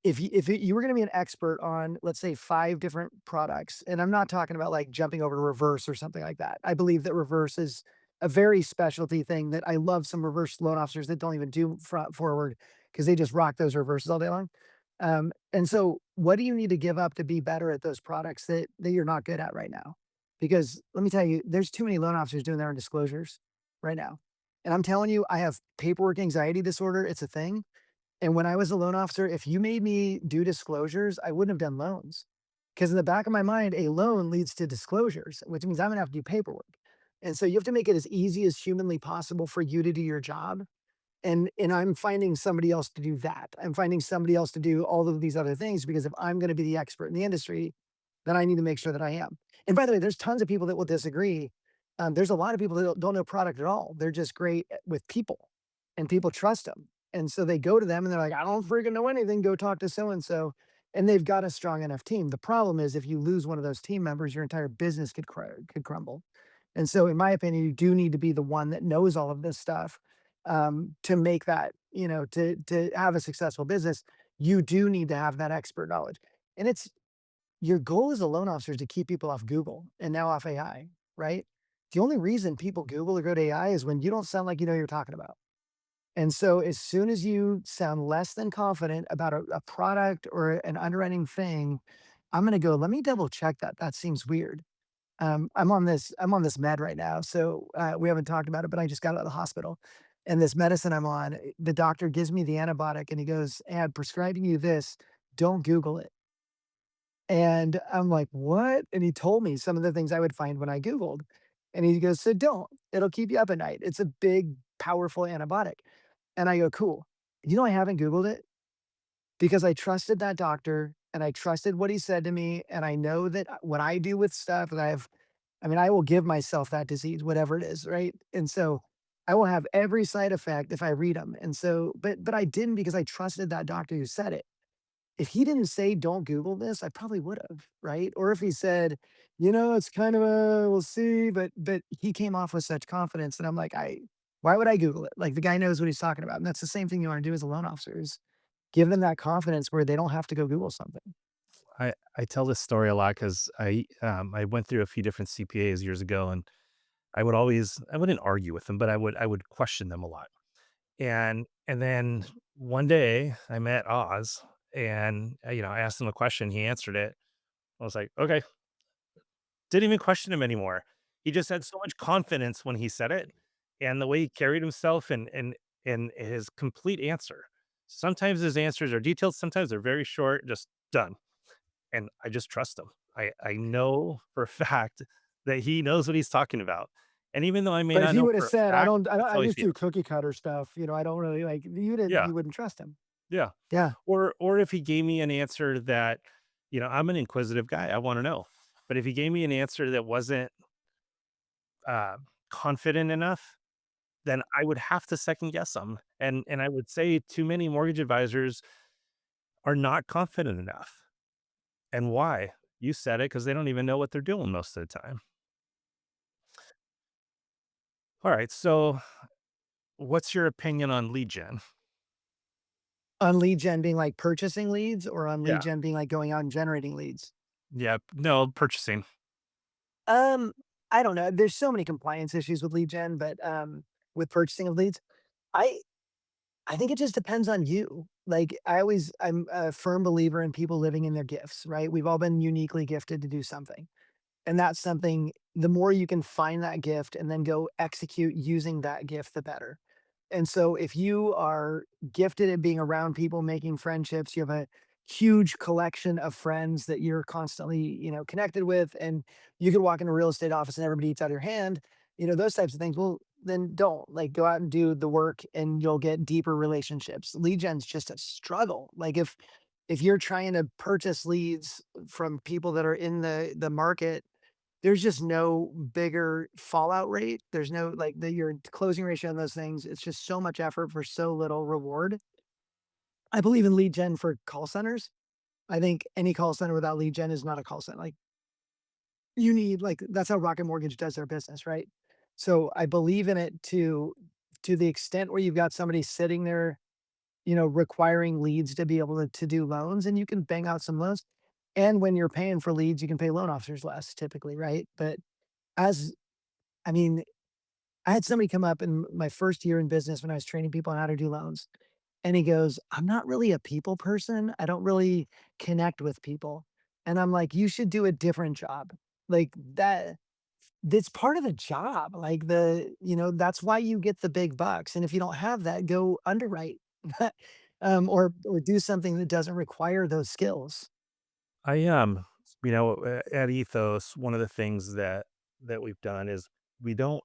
if you were gonna be an expert on, let's say, 5 different products, and I'm not talking about, like, jumping over to reverse or something like that. I believe that reverse is a very specialty thing that I love some reverse loan officers that don't even do front forward because they just rock those reverses all day long. And so what do you need to give up to be better at those products that you're not good at right now? Because let me tell you, there's too many loan officers doing their own disclosures right now. And I'm telling you, I have paperwork anxiety disorder, it's a thing. And when I was a loan officer, if you made me do disclosures, I wouldn't have done loans. Because in the back of my mind, a loan leads to disclosures, which means I'm gonna have to do paperwork. And so you have to make it as easy as humanly possible for you to do your job. And I'm finding somebody else to do that. I'm finding somebody else to do all of these other things because if I'm gonna be the expert in the industry, then I need to make sure that I am. And by the way, there's tons of people that will disagree. There's a lot of people that don't know product at all. They're just great with people, and people trust them. And so they go to them and they're like, I don't freaking know anything. Go talk to so and so. And they've got a strong enough team. The problem is if you lose one of those team members, your entire business could crumble. And so, in my opinion, you do need to be the one that knows all of this stuff to make that, to have a successful business. You do need to have that expert knowledge. And it's your goal as a loan officer is to keep people off Google and now off AI, right? The only reason people Google or go to AI is when you don't sound like you know what you're talking about. And so as soon as you sound less than confident about a product or an underwriting thing, I'm gonna go, let me double check that. That seems weird. I'm on this med right now. So we haven't talked about it, but I just got out of the hospital. And this medicine I'm on, the doctor gives me the antibiotic and he goes, "Hey, I'm prescribing you this. Don't Google it." And I'm like, "What?" And he told me some of the things I would find when I Googled. And he goes, "So don't. It'll keep you up at night. It's a big, powerful antibiotic." And I go, "Cool." I haven't Googled it because I trusted that doctor and I trusted what he said to me. And I know that what I do with stuff that I will give myself that disease, whatever it is, right? And so I will have every side effect if I read them. And so, but I didn't because I trusted that doctor who said it. If he didn't say, "Don't Google this," I probably would've, right? Or if he said, "It's kind of a we'll see," but he came off with such confidence that I'm like, "I why would I Google it?" Like, the guy knows what he's talking about, and that's the same thing you wanna do as a loan officer is give them that confidence where they don't have to go Google something. I tell this story a lot because I went through a few different CPAs years ago, and I wouldn't argue with them, but I would question them a lot. And then one day I met Oz, and I asked him a question, he answered it. I was like, okay, didn't even question him anymore. He just had so much confidence when he said it, and the way he carried himself and his complete answer. Sometimes his answers are detailed, sometimes they're very short, just done. And I just trust him. I know for a fact that he knows what he's talking about. And even though I may But if not he know would have for a said, fact, I that's I how he just do feels. cookie cutter stuff, I don't really like," Yeah, you wouldn't trust him. yeah. Yeah. Or if he gave me an answer that, I'm an inquisitive guy, I wanna know. But if he gave me an answer that wasn't, uh, confident enough, then I would have to second guess him. And I would say too many mortgage advisors are not confident enough. And why? You said it, because they don't even know what they're doing most of the time. Alright, so what's your opinion on lead gen? On lead gen being like purchasing leads or on lead Yeah. gen being like going out and generating leads? Yeah, no, purchasing. Um, I don't know. There's so many compliance issues with lead gen, but, with purchasing of leads, I I think it just depends on you. I'm a firm believer in people living in their gifts, right? We've all been uniquely gifted to do something. And that's something, the more you can find that gift and then go execute using that gift, the better. And so if you are gifted at being around people, making friendships, you have a huge collection of friends that you're constantly, connected with, and you could walk in a real estate office and everybody eats out of your hand, those types of things. Well, then don't like go out and do the work and you'll get deeper relationships. Lead gen's just a struggle. Like if you're trying to purchase leads from people that are in the market, there's just no bigger fallout rate. There's no like your closing ratio on those things. It's just so much effort for so little reward. I believe in lead gen for call centers. I think any call center without lead gen is not a call center. Like you need like that's how Rocket Mortgage does their business, right? So I believe in it to the extent where you've got somebody sitting there, requiring leads to be able to do loans, and you can bang out some loans. And when you're paying for leads, you can pay loan officers less typically, right? But as I mean, I had somebody come up in my first year in business when I was training people on how to do loans. And he goes, "I'm not really a people person. I don't really connect with people." And I'm like, "You should do a different job." Like that's part of the job. Like that's why you get the big bucks. And if you don't have that, go underwrite. Or do something that doesn't require those skills. I, at Ethos, one of the things that we've done is we don't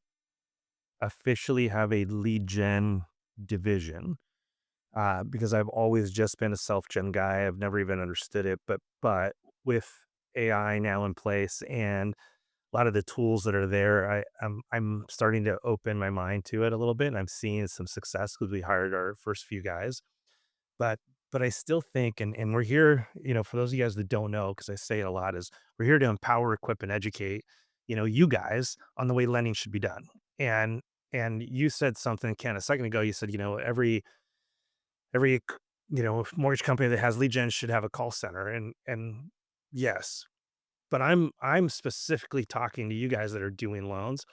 officially have a lead gen division, because I've always just been a self gen guy. I've never even understood it, but with AI now in place and a lot of the tools that are there, I'm starting to open my mind to it a little bit, and I'm seeing some success because we hired our first few guys. But I still think, and we're here, for those of you guys that don't know, because I say it a lot, is we're here to empower, equip, and educate, you guys on the way lending should be done. And you said something, Ken, a second ago. You said, every mortgage company that has lead gen should have a call center, and yes, but I'm specifically talking to you guys that are doing loans.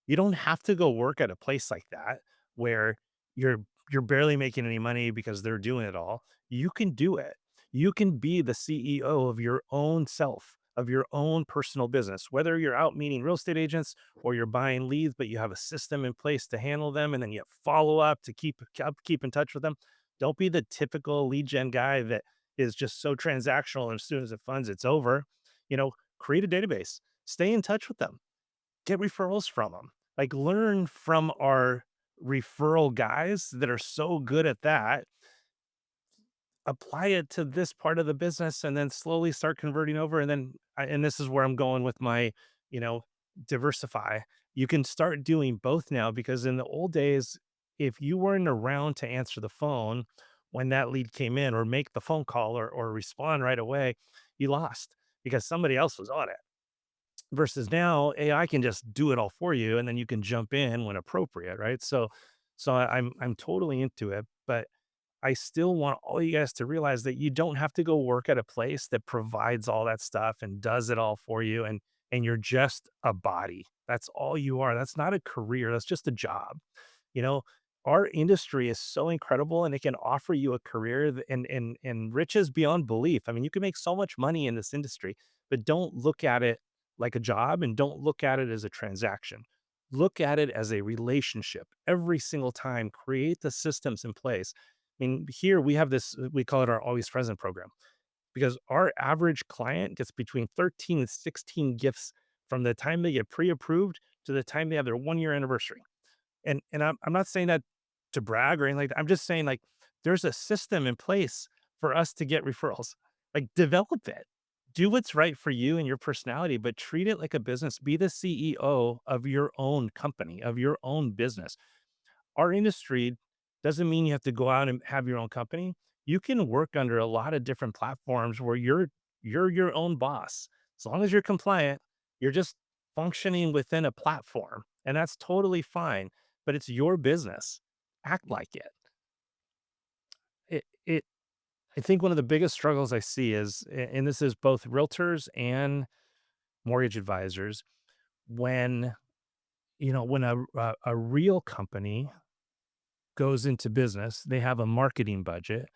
You don't have to go work at a place like that where you're you're barely making any money because they're doing it all. You can do it. You can be the CEO of your own self, of your own personal business, whether you're out meeting real estate agents or you're buying leads, but you have a system in place to handle them, and then you follow up to keep in touch with them. Don't be the typical lead gen guy that is just so transactional, and as soon as it funds, it's over. Create a database, stay in touch with them, get referrals from them. Like, learn from our referral guys that are so good at that, apply it to this part of the business, and then slowly start converting over. And then, and this is where I'm going with my, you know, diversify. You can start doing both now, because in the old days, if you weren't around to answer the phone when that lead came in, or make the phone call, or respond right away, you lost because somebody else was on it. Versus now, AI can just do it all for you, and then you can jump in when appropriate, right? I'm totally into it, but I still want all you guys to realize that you don't have to go work at a place that provides all that stuff and does it all for you, and you're just a body. That's all you are. That's not a career. That's just a job. You know, our industry is so incredible, and it can offer you a career and riches beyond belief. I mean, you can make so much money in this industry, but don't look at it like a job and don't look at it as a transaction. Look at it as a relationship every single time. Create the systems in place. I mean, here we have this, we call it our always present program because our average client gets between 13 and 16 gifts from the time they get pre-approved to the time they have their 1 year anniversary. And I'm not saying that to brag or anything like that. I'm just saying like there's a system in place for us to get referrals. Like develop it. Do what's right for you and your personality, but treat it like a business. Be the CEO of your own company, of your own business. Our industry doesn't mean you have to go out and have your own company. You can work under a lot of different platforms where you're your own boss. As long as you're compliant, you're just functioning within a platform, and that's totally fine, but it's your business. Act like it. It I think one of the biggest struggles I see is and this is both realtors and mortgage advisors, when, when a real company goes into business, they have a marketing budget,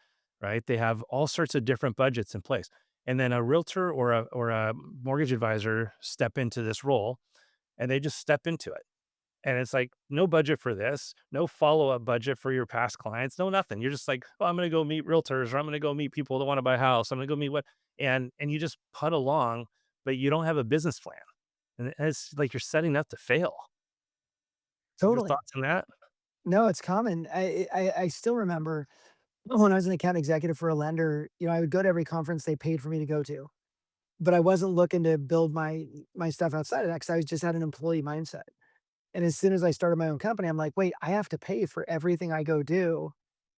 right? They have all sorts of different budgets in place. And then a realtor or a mortgage advisor step into this role and they just step into it. And it's like no budget for this, no follow-up budget for your past clients, no nothing. You're just like, "Oh, I'm gonna go meet realtors or I'm gonna go meet people that want to buy a house. I'm gonna go meet what," and you just put along, but you don't have a business plan. And it's like you're setting up to fail. Your Totally. thoughts on that? No, it's common. I still remember when I was an account executive for a lender, I would go to every conference they paid for me to go to, but I wasn't looking to build my stuff outside of that because I was just had an employee mindset. And as soon as I started my own company, I'm like, wait, I have to pay for everything I go do.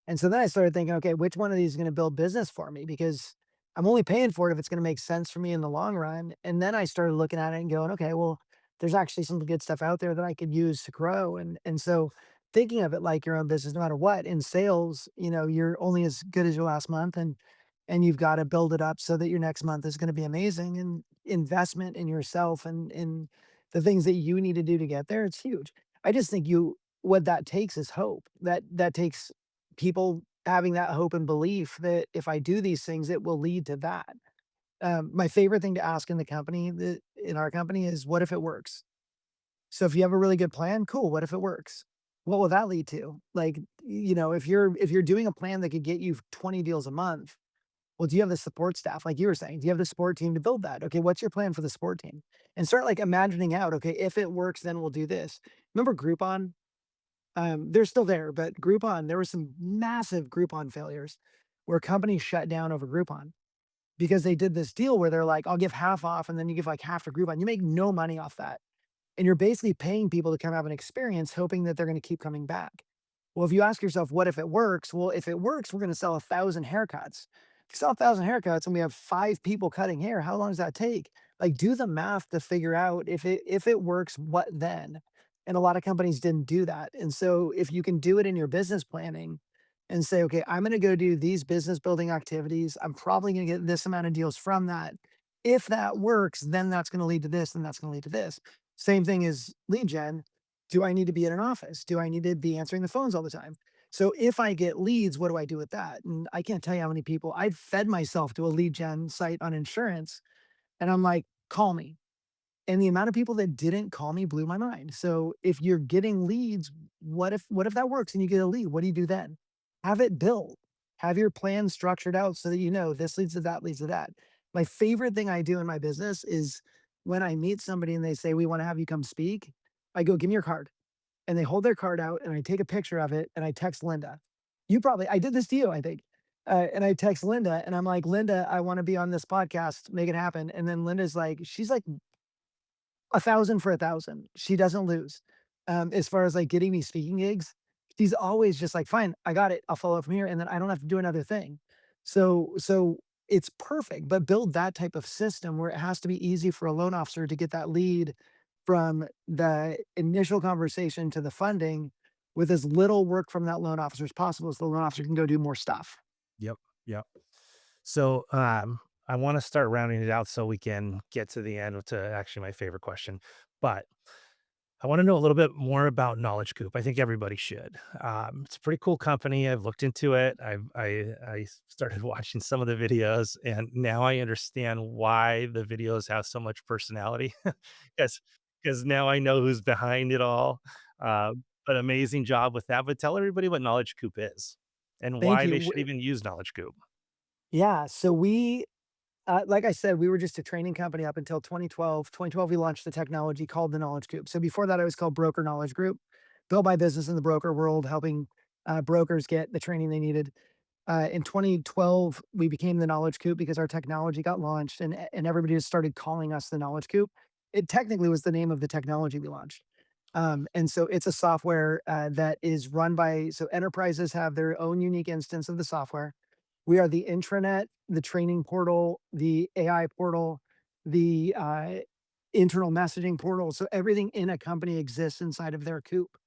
And so then I started thinking, okay, which one of these is going to build business for me? Because I'm only paying for it if it's going to make sense for me in the long run. And then I started looking at it and going, okay, well, there's actually some good stuff out there that I could use to grow. And so thinking of it like your own business, no matter what, in sales, you're only as good as your last month and you've got to build it up so that your next month is going to be amazing. And investment in yourself and in the things that you need to do to get there, it's huge. I just think what that takes is hope. That takes people having that hope and belief that if I do these things, it will lead to that. My favorite thing to ask in the company in our company is, "What if it works?" So if you have a really good plan, cool. What if it works? What will that lead to? Like, if you're doing a plan that could get you 20 deals a month, well, do you have the support staff? Like you were saying, do you have the support team to build that? Okay, what's your plan for the support team? And start like imagining out, okay, if it works, then we'll do this. Remember Groupon? They're still there, but Groupon, there was some massive Groupon failures where companies shut down over Groupon because they did this deal where they're like, I'll give half off and then you give like half to Groupon. You make no money off that. And you're basically paying people to come have an experience, hoping that they're gonna keep coming back. Well, if you ask yourself, "What if it works?" Well, if it works, we're gonna sell 1,000 haircuts. If you sell 1,000 haircuts and we have 5 people cutting hair, how long does that take? Like, do the math to figure out if it works, what then? And a lot of companies didn't do that. And so if you can do it in your business planning and say, "Okay, I'm gonna go do these business building activities. I'm probably gonna get this amount of deals from that. If that works, then that's gonna lead to this, and that's gonna lead to this." Same thing as lead gen. Do I need to be in an office? Do I need to be answering the phones all the time? So if I get leads, what do I do with that? And I can't tell you how many people I've fed myself to a lead gen site on insurance, and I'm like, call me. And the amount of people that didn't call me blew my mind. So if you're getting leads, what if that works and you get a lead? What do you do then? Have it built. Have your plan structured out so that you know this leads to that leads to that. My favorite thing I do in my business is when I meet somebody and they say, "We want to have you come speak," I go, "Give me your card." And they hold their card out and I take a picture of it and I text Linda. I did this to you, I think. And I text Linda and I'm like, "Linda, I want to be on this podcast. Make it happen." And then Linda's like, she's like 1,000 for 1,000. She doesn't lose. As far as, like, getting me speaking gigs, she's always just like, "Fine, I got it. I'll follow up from here, and then I don't have to do another thing." So it's perfect, but build that type of system where it has to be easy for a loan officer to get that lead from the initial conversation to the funding with as little work from that loan officer as possible, so the loan officer can go do more stuff. Yep. Yep. So, I want to start rounding it out so we can get to the end to actually my favorite question. But I want to know a little bit more about Knowledge Coop. I think everybody should. It's a pretty cool company. I've looked into it. I started watching some of the videos, and now I understand why the videos have so much personality. Because now I know who's behind it all. Uh, but amazing job with that. But tell everybody what Knowledge Coop is and Thank why you. they should even use Knowledge Coop. Yeah, so like I said, we were just a training company up until 2012. 2012, we launched the technology called the Knowledge Coop. So before that, I was called Broker Knowledge Group, built my business in the broker world, helping brokers get the training they needed. In 2012, we became the Knowledge Coop because our technology got launched, and everybody just started calling us the Knowledge Coop. It technically was the name of the technology we launched. And so it's a software that is run by, so enterprises have their own unique instance of the software. We are the intranet, the training portal, the AI portal, the internal messaging portal. So everything in a company exists inside of their coop.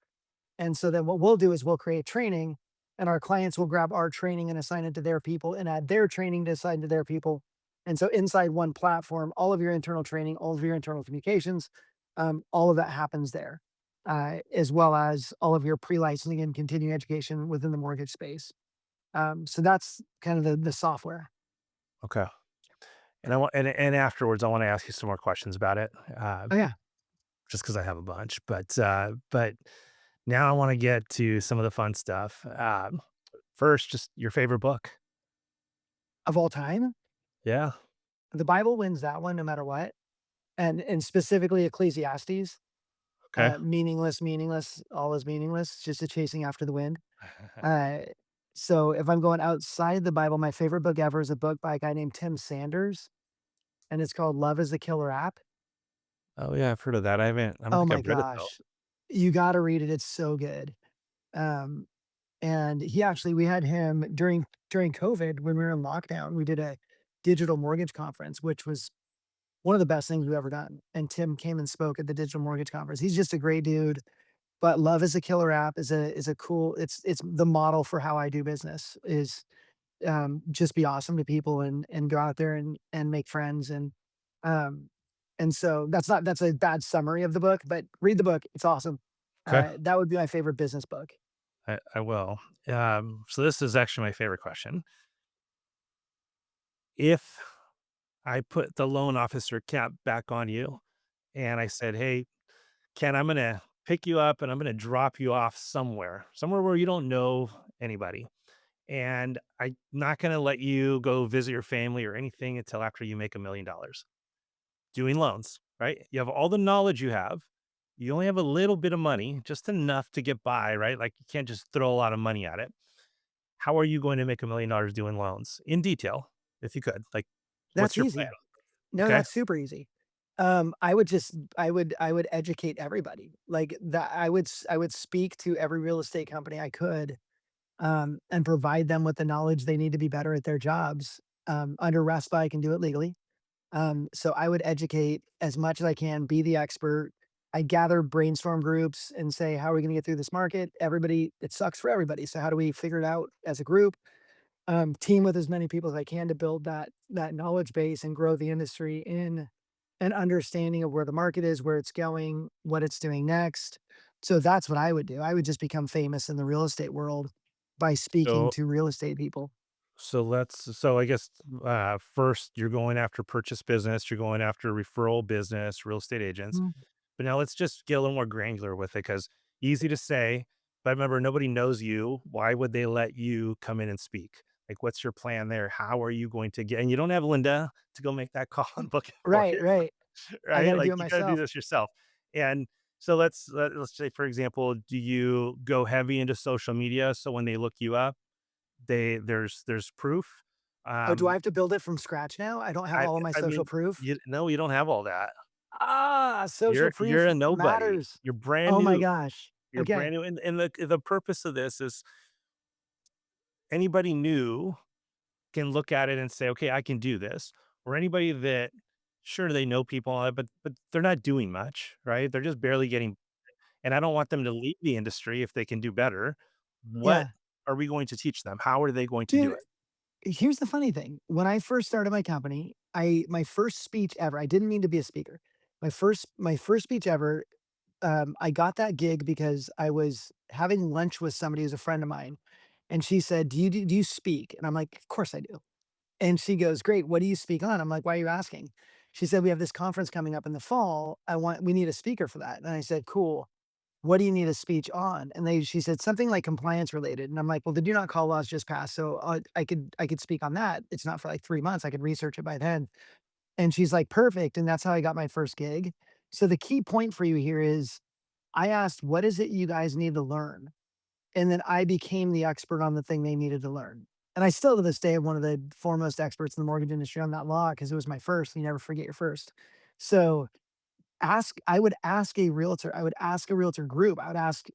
And so then what we'll do is we'll create training, and our clients will grab our training and assign it to their people and add their training to assign to their people. And so inside one platform, all of your internal training, all of your internal communications, all of that happens there, as well as all of your pre-licensing and continuing education within the mortgage space. So that's kind of the software. Okay. And I want and afterwards, I want to ask you some more questions about it. Oh yeah, Just because I have a bunch. But now I want to get to some of the fun stuff. First, just your favorite book. of all time, Yeah. the Bible wins that one no matter what, and specifically Ecclesiastes. Okay. Meaningless, meaningless, all is meaningless, just a chasing after the wind. Uh, so if I'm going outside the Bible, my favorite book ever is a book by a guy named Tim Sanders, and it's called Love is a Killer App. Oh yeah, I've heard of that. I don't Oh think my I've read it though. gosh, you got to read it. It's so good. Um, and he actually, we had him during COVID when we were in lockdown. We did a digital mortgage conference, which was one of the best things we've ever done. And Tim came and spoke at the digital mortgage conference. He's just a great dude. But Love is a Killer App is a cool, it's the model for how I do business is, just be awesome to people and go out there and make friends, um, and so that's a bad summary of the book, but read the book, it's awesome. Okay. That would be my favorite business book. I will. So this is actually my favorite question. If I put the loan officer cap back on you and I said, "Hey, Ken, I'm gonna pick you up and I'm gonna drop you off somewhere where you don't know anybody. And I'm not gonna let you go visit your family or anything until after you make $1,000,000 doing loans, right? You have all the knowledge you have. You only have a little bit of money, just enough to get by, right? Like you can't just throw a lot of money at it. How are you going to make $1,000,000 doing loans in detail, if you could? Like, what's That's your plan? easy. No, Okay. that's super easy. I would educate everybody. Like that I would speak to every real estate company I could, and provide them with the knowledge they need to be better at their jobs. Under RESPA, I can do it legally. So I would educate as much as I can, be the expert. I gather brainstorm groups and say, how are we going to get through this market? Everybody, it sucks for everybody. So how do we figure it out as a group? Team with as many people as I can to build that knowledge base and grow the industry in an understanding of where the market is, where it's going, what it's doing next. So that's what I would do. I would just become famous in the real estate world by speaking So to real estate people. so I guess first you're going after purchase business, you're going after referral business, real estate agents. Mm. But now let's just get a little more granular with it because easy to say, but remember, nobody knows you. Why would they let you come in and speak? Like, what's your plan there? How are you going to get, and you don't have Linda to go make that call and book it for Right, you, right. I got right? to do Like, it you got to do myself. this yourself. And so let's say, for example, do you go heavy into social media? So when they look you up, there's proof. Oh, do I Um, have to build it from scratch now? I don't have all of my I social mean, proof? you no, you don't have all that. Ah, social You're proof a nobody. matters. You're brand Oh my new. gosh. You're Okay. brand new, and the purpose of this is anybody new can look at it and say, "Okay, I can do this," or anybody that sure, they know people, but they're not doing much, right? They're just barely getting, and I don't want them to leave the industry if they can do better. What Yeah. are we going to teach them? How are they going to do Dude, it? here's the funny thing. When I first started my company, my first speech ever, I didn't mean to be a speaker. My first speech ever, I got that gig because I was having lunch with somebody who's a friend of mine, and she said, do you speak?" And I'm like, "Of course I do." And she goes, "Great, what do you speak on?" I'm like, "Why are you asking?" She said, "We have this conference coming up in the fall. We need a speaker for that." And I said, "Cool. What do you need a speech on?" And she said something like compliance related. And I'm like, "Well, the do not call laws just passed, so I could speak on that. It's not for like 3 months. I could research it by then." And she's like, "Perfect." And that's how I got my first gig. So the key point for you here is I asked, "What is it you guys need to learn?" And then I became the expert on the thing they needed to learn. And I still to this day am one of the foremost experts in the mortgage industry on that law because it was my first. You never forget your first. So I would ask a realtor, I would ask a realtor group, I would ask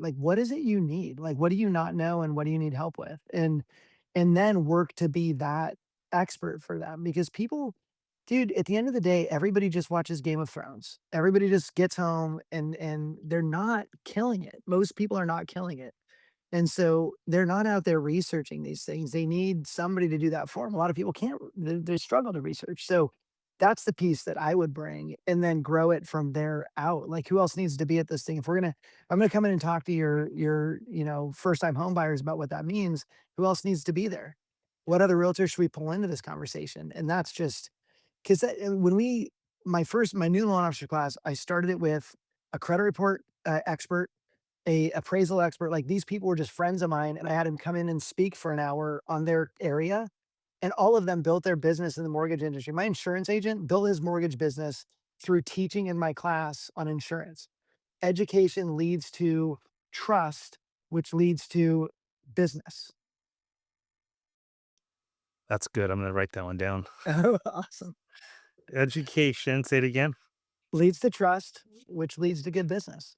like, "What is it you need? Like, what do you not know and what do you need help with?" And then work to be that expert for them because people dude, at the end of the day, everybody just watches Game of Thrones. Everybody just gets home and they're not killing it. Most people are not killing it. And so they're not out there researching these things. They need somebody to do that for them. A lot of people can't, they struggle to research. So that's the piece that I would bring and then grow it from there out. Like who else needs to be at this thing? I'm gonna come in and talk to your first time home buyers about what that means. Who else needs to be there? What other realtors should we pull into this conversation? And that's just because when my new loan officer class, I started it with a credit report expert, a appraisal expert, like, these people were just friends of mine, and I had him come in and speak for an hour on their area, and all of them built their business in the mortgage industry. My insurance agent built his mortgage business through teaching in my class on insurance. Education leads to trust, which leads to business. That's good. I'm gonna write that one down. Oh, awesome. Education, say it again. Leads to trust, which leads to good business.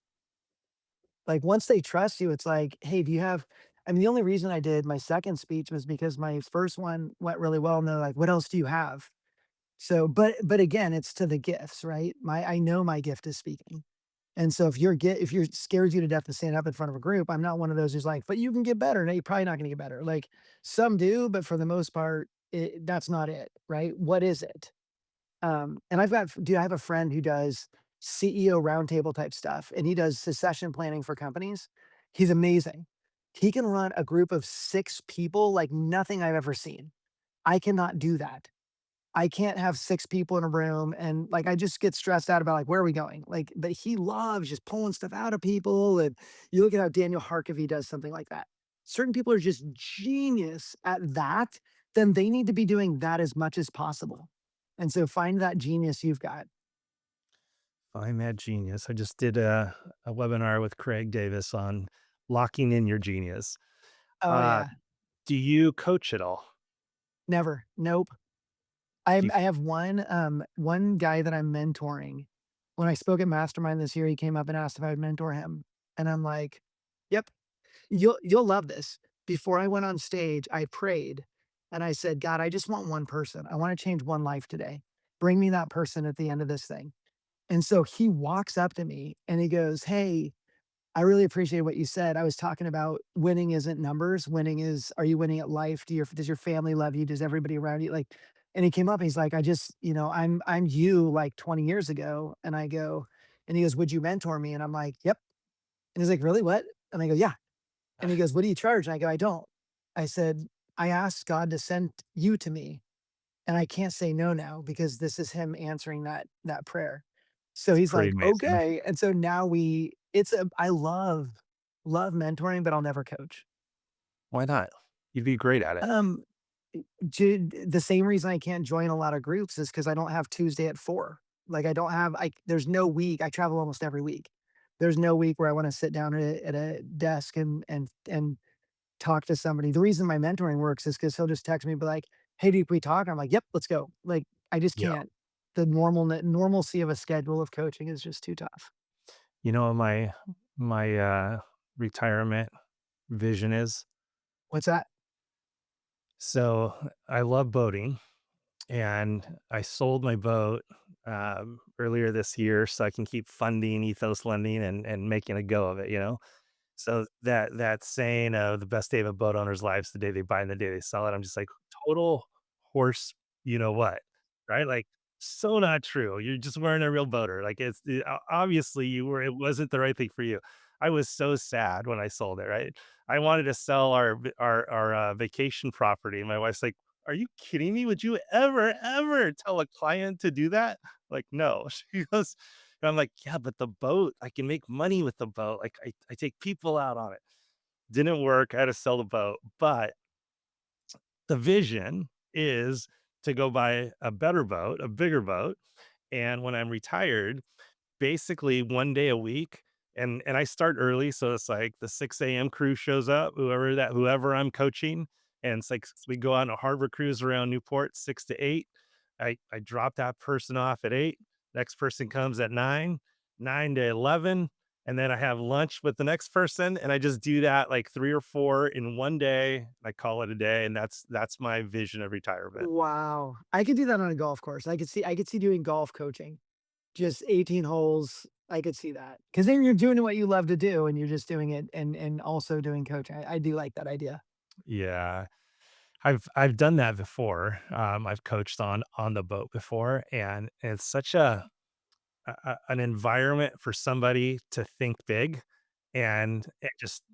Like, once they trust you, it's like, "Hey, do you have" I mean, the only reason I did my second speech was because my first one went really well, and they're like, "What else do you have?" So, but again, it's to the gifts, right? I know my gift is speaking. And so if you're scares you to death to stand up in front of a group, I'm not one of those who's like, "But you can get better." No, you're probably not gonna get better. Like, some do, but for the most part, that's not it, right? What is it? And I have a friend who does CEO roundtable type stuff, and he does succession planning for companies. He's amazing. He can run a group of 6 people like nothing I've ever seen. I cannot do that. I can't have 6 people in a room and, like, I just get stressed out about, like, where are we going? Like, but he loves just pulling stuff out of people, and you look at how Daniel Harkavy does something like that. Certain people are just genius at that, then they need to be doing that as much as possible. And so find that genius you've got. I'm that genius. I just did a webinar with Craig Davis on locking in your genius. Oh, Uh, yeah. do you coach at all? Never. Nope. Do you I have one guy that I'm mentoring. When I spoke at Mastermind this year, he came up and asked if I would mentor him, and I'm like, "Yep." You'll love this. Before I went on stage, I prayed and I said, "God, I just want one person. I wanna change one life today. Bring me that person at the end of this thing." And so he walks up to me and he goes, "Hey, I really appreciate what you said. I was talking about winning isn't numbers. Winning is, are you winning at life? Does your family love you? Does everybody around you like?" And he came up, he's like, I'm you like 20 years ago." And I go, and he goes, "Would you mentor me?" And I'm like, "Yep." And he's like, "Really? What?" And I go, "Yeah." And he goes, "What do you charge?" And I go, "I don't." I said, "I asked God to send you to me, and I can't say no now because this is him answering that prayer." So It's he's pretty like, amazing. "Okay." And so now I love mentoring, but I'll never coach. Why not? You'd be great at it. Um, the same reason I can't join a lot of groups is because I don't have Tuesday at 4. Like, I don't have I there's no week. I travel almost every week. There's no week where I wanna sit down at a desk and talk to somebody. The reason my mentoring works is because 'cause he'll just text me and be like, "Hey, dude, can we talk?" I'm like, "Yep, let's go." Like, I just Yeah. can't. The normalcy of a schedule of coaching is just too tough. You know what my retirement vision is? What's that? So I love boating and I sold my boat earlier this year so I can keep funding ethos lending and making a go of it, you know? So that saying of the best day of a boat owner's life is the day they buy and the day they sell it. I'm just like total horse, you know what, right? Like So not true. You just weren't a real boater. Like obviously you were. It wasn't the right thing for you. I was so sad when I sold it. Right. I wanted to sell our vacation property. My wife's like, "Are you kidding me? Would you ever tell a client to do that?" Like, no. She goes. And I'm like, yeah, but the boat, I can make money with the boat. Like, I take people out on it. Didn't work. I had to sell the boat, but the vision is to go buy a better boat, a bigger boat, and when I'm retired, basically 1 day a week, and I start early, so it's like the 6 a.m. crew shows up, whoever I'm coaching, and it's like we go on a harbor cruise around Newport 6 to 8. I drop that person off at 8, next person comes at 9, 9 to 11, and then I have lunch with the next person, and I just do that like 3 or 4 in 1 day. I call it a day, and that's my vision of retirement. Wow. I could do that on a golf course. I could see doing golf coaching. Just 18 holes. I could see that. Because then you're doing what you love to do, and you're just doing it and also doing coaching. I do like that idea. Yeah. I've done that before. I've coached on the boat before, and it's such an environment for somebody to think big, and it just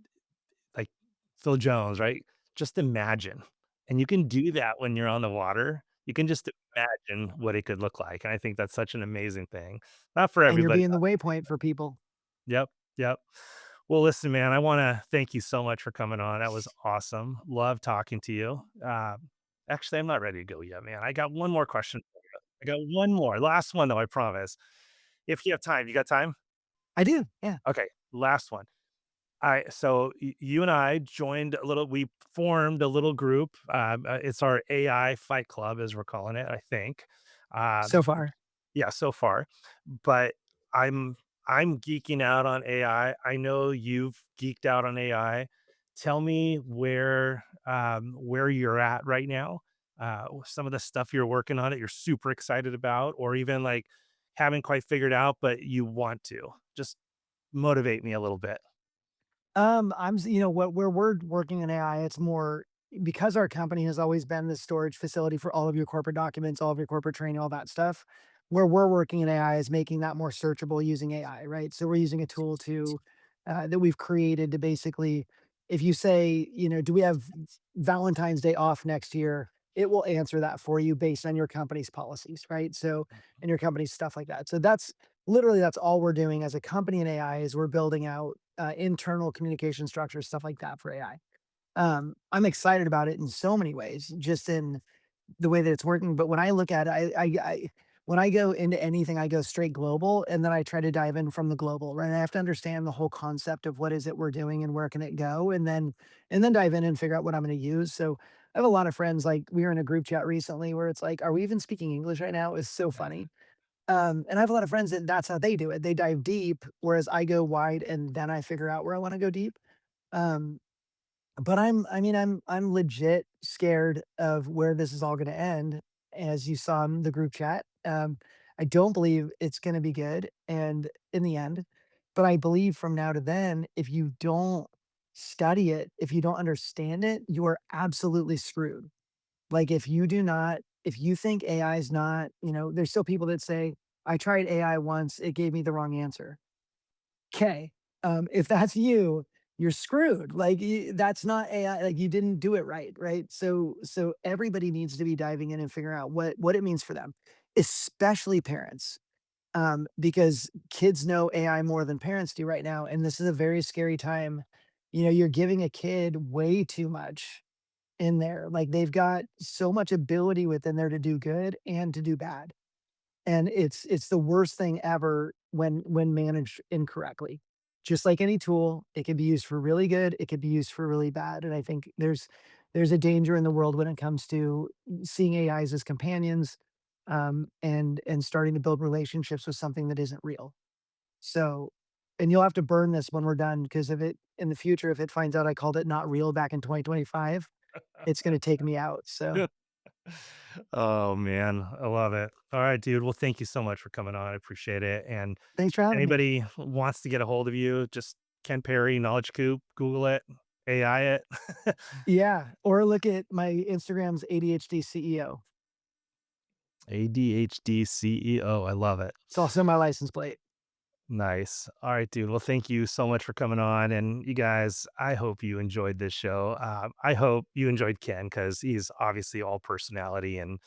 like Phil Jones, right? Just imagine, and you can do that when you're on the water. You can just imagine what it could look like, and I think that's such an amazing thing. Not for And you're everybody. being the waypoint for people. Yep, yep. Well, listen, man, I wanna thank you so much for coming on. That was awesome. Love talking to you. Actually, I'm not ready to go yet, man. I got one more question for you. I got one more. Last one, though, I promise. If you have time. You got time? I do. Yeah. Okay, last one. You and I joined a little we formed a little group. It's our AI fight club, as we're calling it, I think. So Um far. Yeah, so far, but I'm I'm geeking out on AI. I know you've geeked out on AI. Tell me where you're at right now. Some of the stuff you're working on that you're super excited about, or even like haven't quite figured out, but you want to. Just motivate me a little bit. You know what, where we're working in AI, it's more because our company has always been the storage facility for all of your corporate documents, all of your corporate training, all that stuff. Where we're working in AI is making that more searchable using AI, right? So we're using a tool to that we've created to basically, if you say, you know, do we have Valentine's Day off next year? It will answer that for you based on your company's policies, right? So and your company's stuff like that. So that's literally that's all we're doing as a company in AI is we're building out internal communication structures, stuff like that for AI. I'm excited about it in so many ways, just in the way that it's working. But when I look at it, when I go into anything, I go straight global, and then I try to dive in from the global. Right, I have to understand the whole concept of what is it we're doing and where can it go, and then dive in and figure out what I'm going to use. So I have a lot of friends. Like we were in a group chat recently where it's like, "Are we even speaking English right now?" It's so funny. And I have a lot of friends that that's how they do it. They dive deep, whereas I go wide and then I figure out where I want to go deep. Um, but I mean, I'm legit scared of where this is all gonna end, as you saw in the group chat. I don't believe it's gonna be good and in the end, but I believe from now to then, if you don't study it, if you don't understand it, you are absolutely screwed. Like, if you think AI is not, you know, there's still people that say, "I tried AI once, it gave me the wrong answer." 'Kay. If that's you, you're screwed. Like, that's not AI, like, you didn't do it right, right? So everybody needs to be diving in and figuring out what it means for them, especially parents, because kids know AI more than parents do right now, and this is a very scary time. You know, you're giving a kid way too much in there. Like, they've got so much ability within there to do good and to do bad. And it's the worst thing ever when managed incorrectly. Just like any tool, it can be used for really good, it could be used for really bad, and I think there's a danger in the world when it comes to seeing AIs as companions, and starting to build relationships with something that isn't real. So and you'll have to burn this when we're done, because if it in the future, if it finds out I called it not real back in 2025, it's gonna take me out, so Oh, man, I love it. All right, dude. Well, thank you so much for coming on. I appreciate it. And thanks for having me. anybody wants to get a hold of you, just Ken Perry, Knowledge Coop, Google it, AI it. Yeah, or look at my Instagram's ADHD CEO. ADHD CEO. I love it. It's also my license plate. Nice. All right, dude. Well, thank you so much for coming on. And you guys, I hope you enjoyed this show. I hope you enjoyed Ken because he's obviously all personality and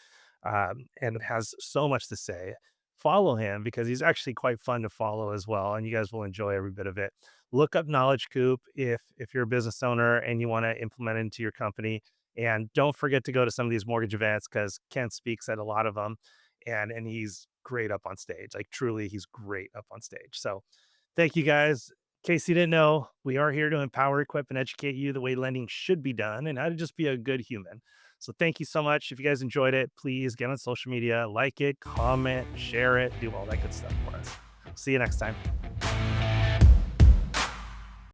has so much to say. Follow him because he's actually quite fun to follow as well, and you guys will enjoy every bit of it. Look up Knowledge Coop if you're a business owner and you want to implement it into your company. And don't forget to go to some of these mortgage events because Ken speaks at a lot of them and he's great up on stage. Like truly, he's great up on stage. So thank you guys. In case you didn't know, we are here to empower, equip, and educate you the way lending should be done and how to just be a good human. So thank you so much. If you guys enjoyed it, please get on social media, like it, comment, share it, do all that good stuff for us. See you next time.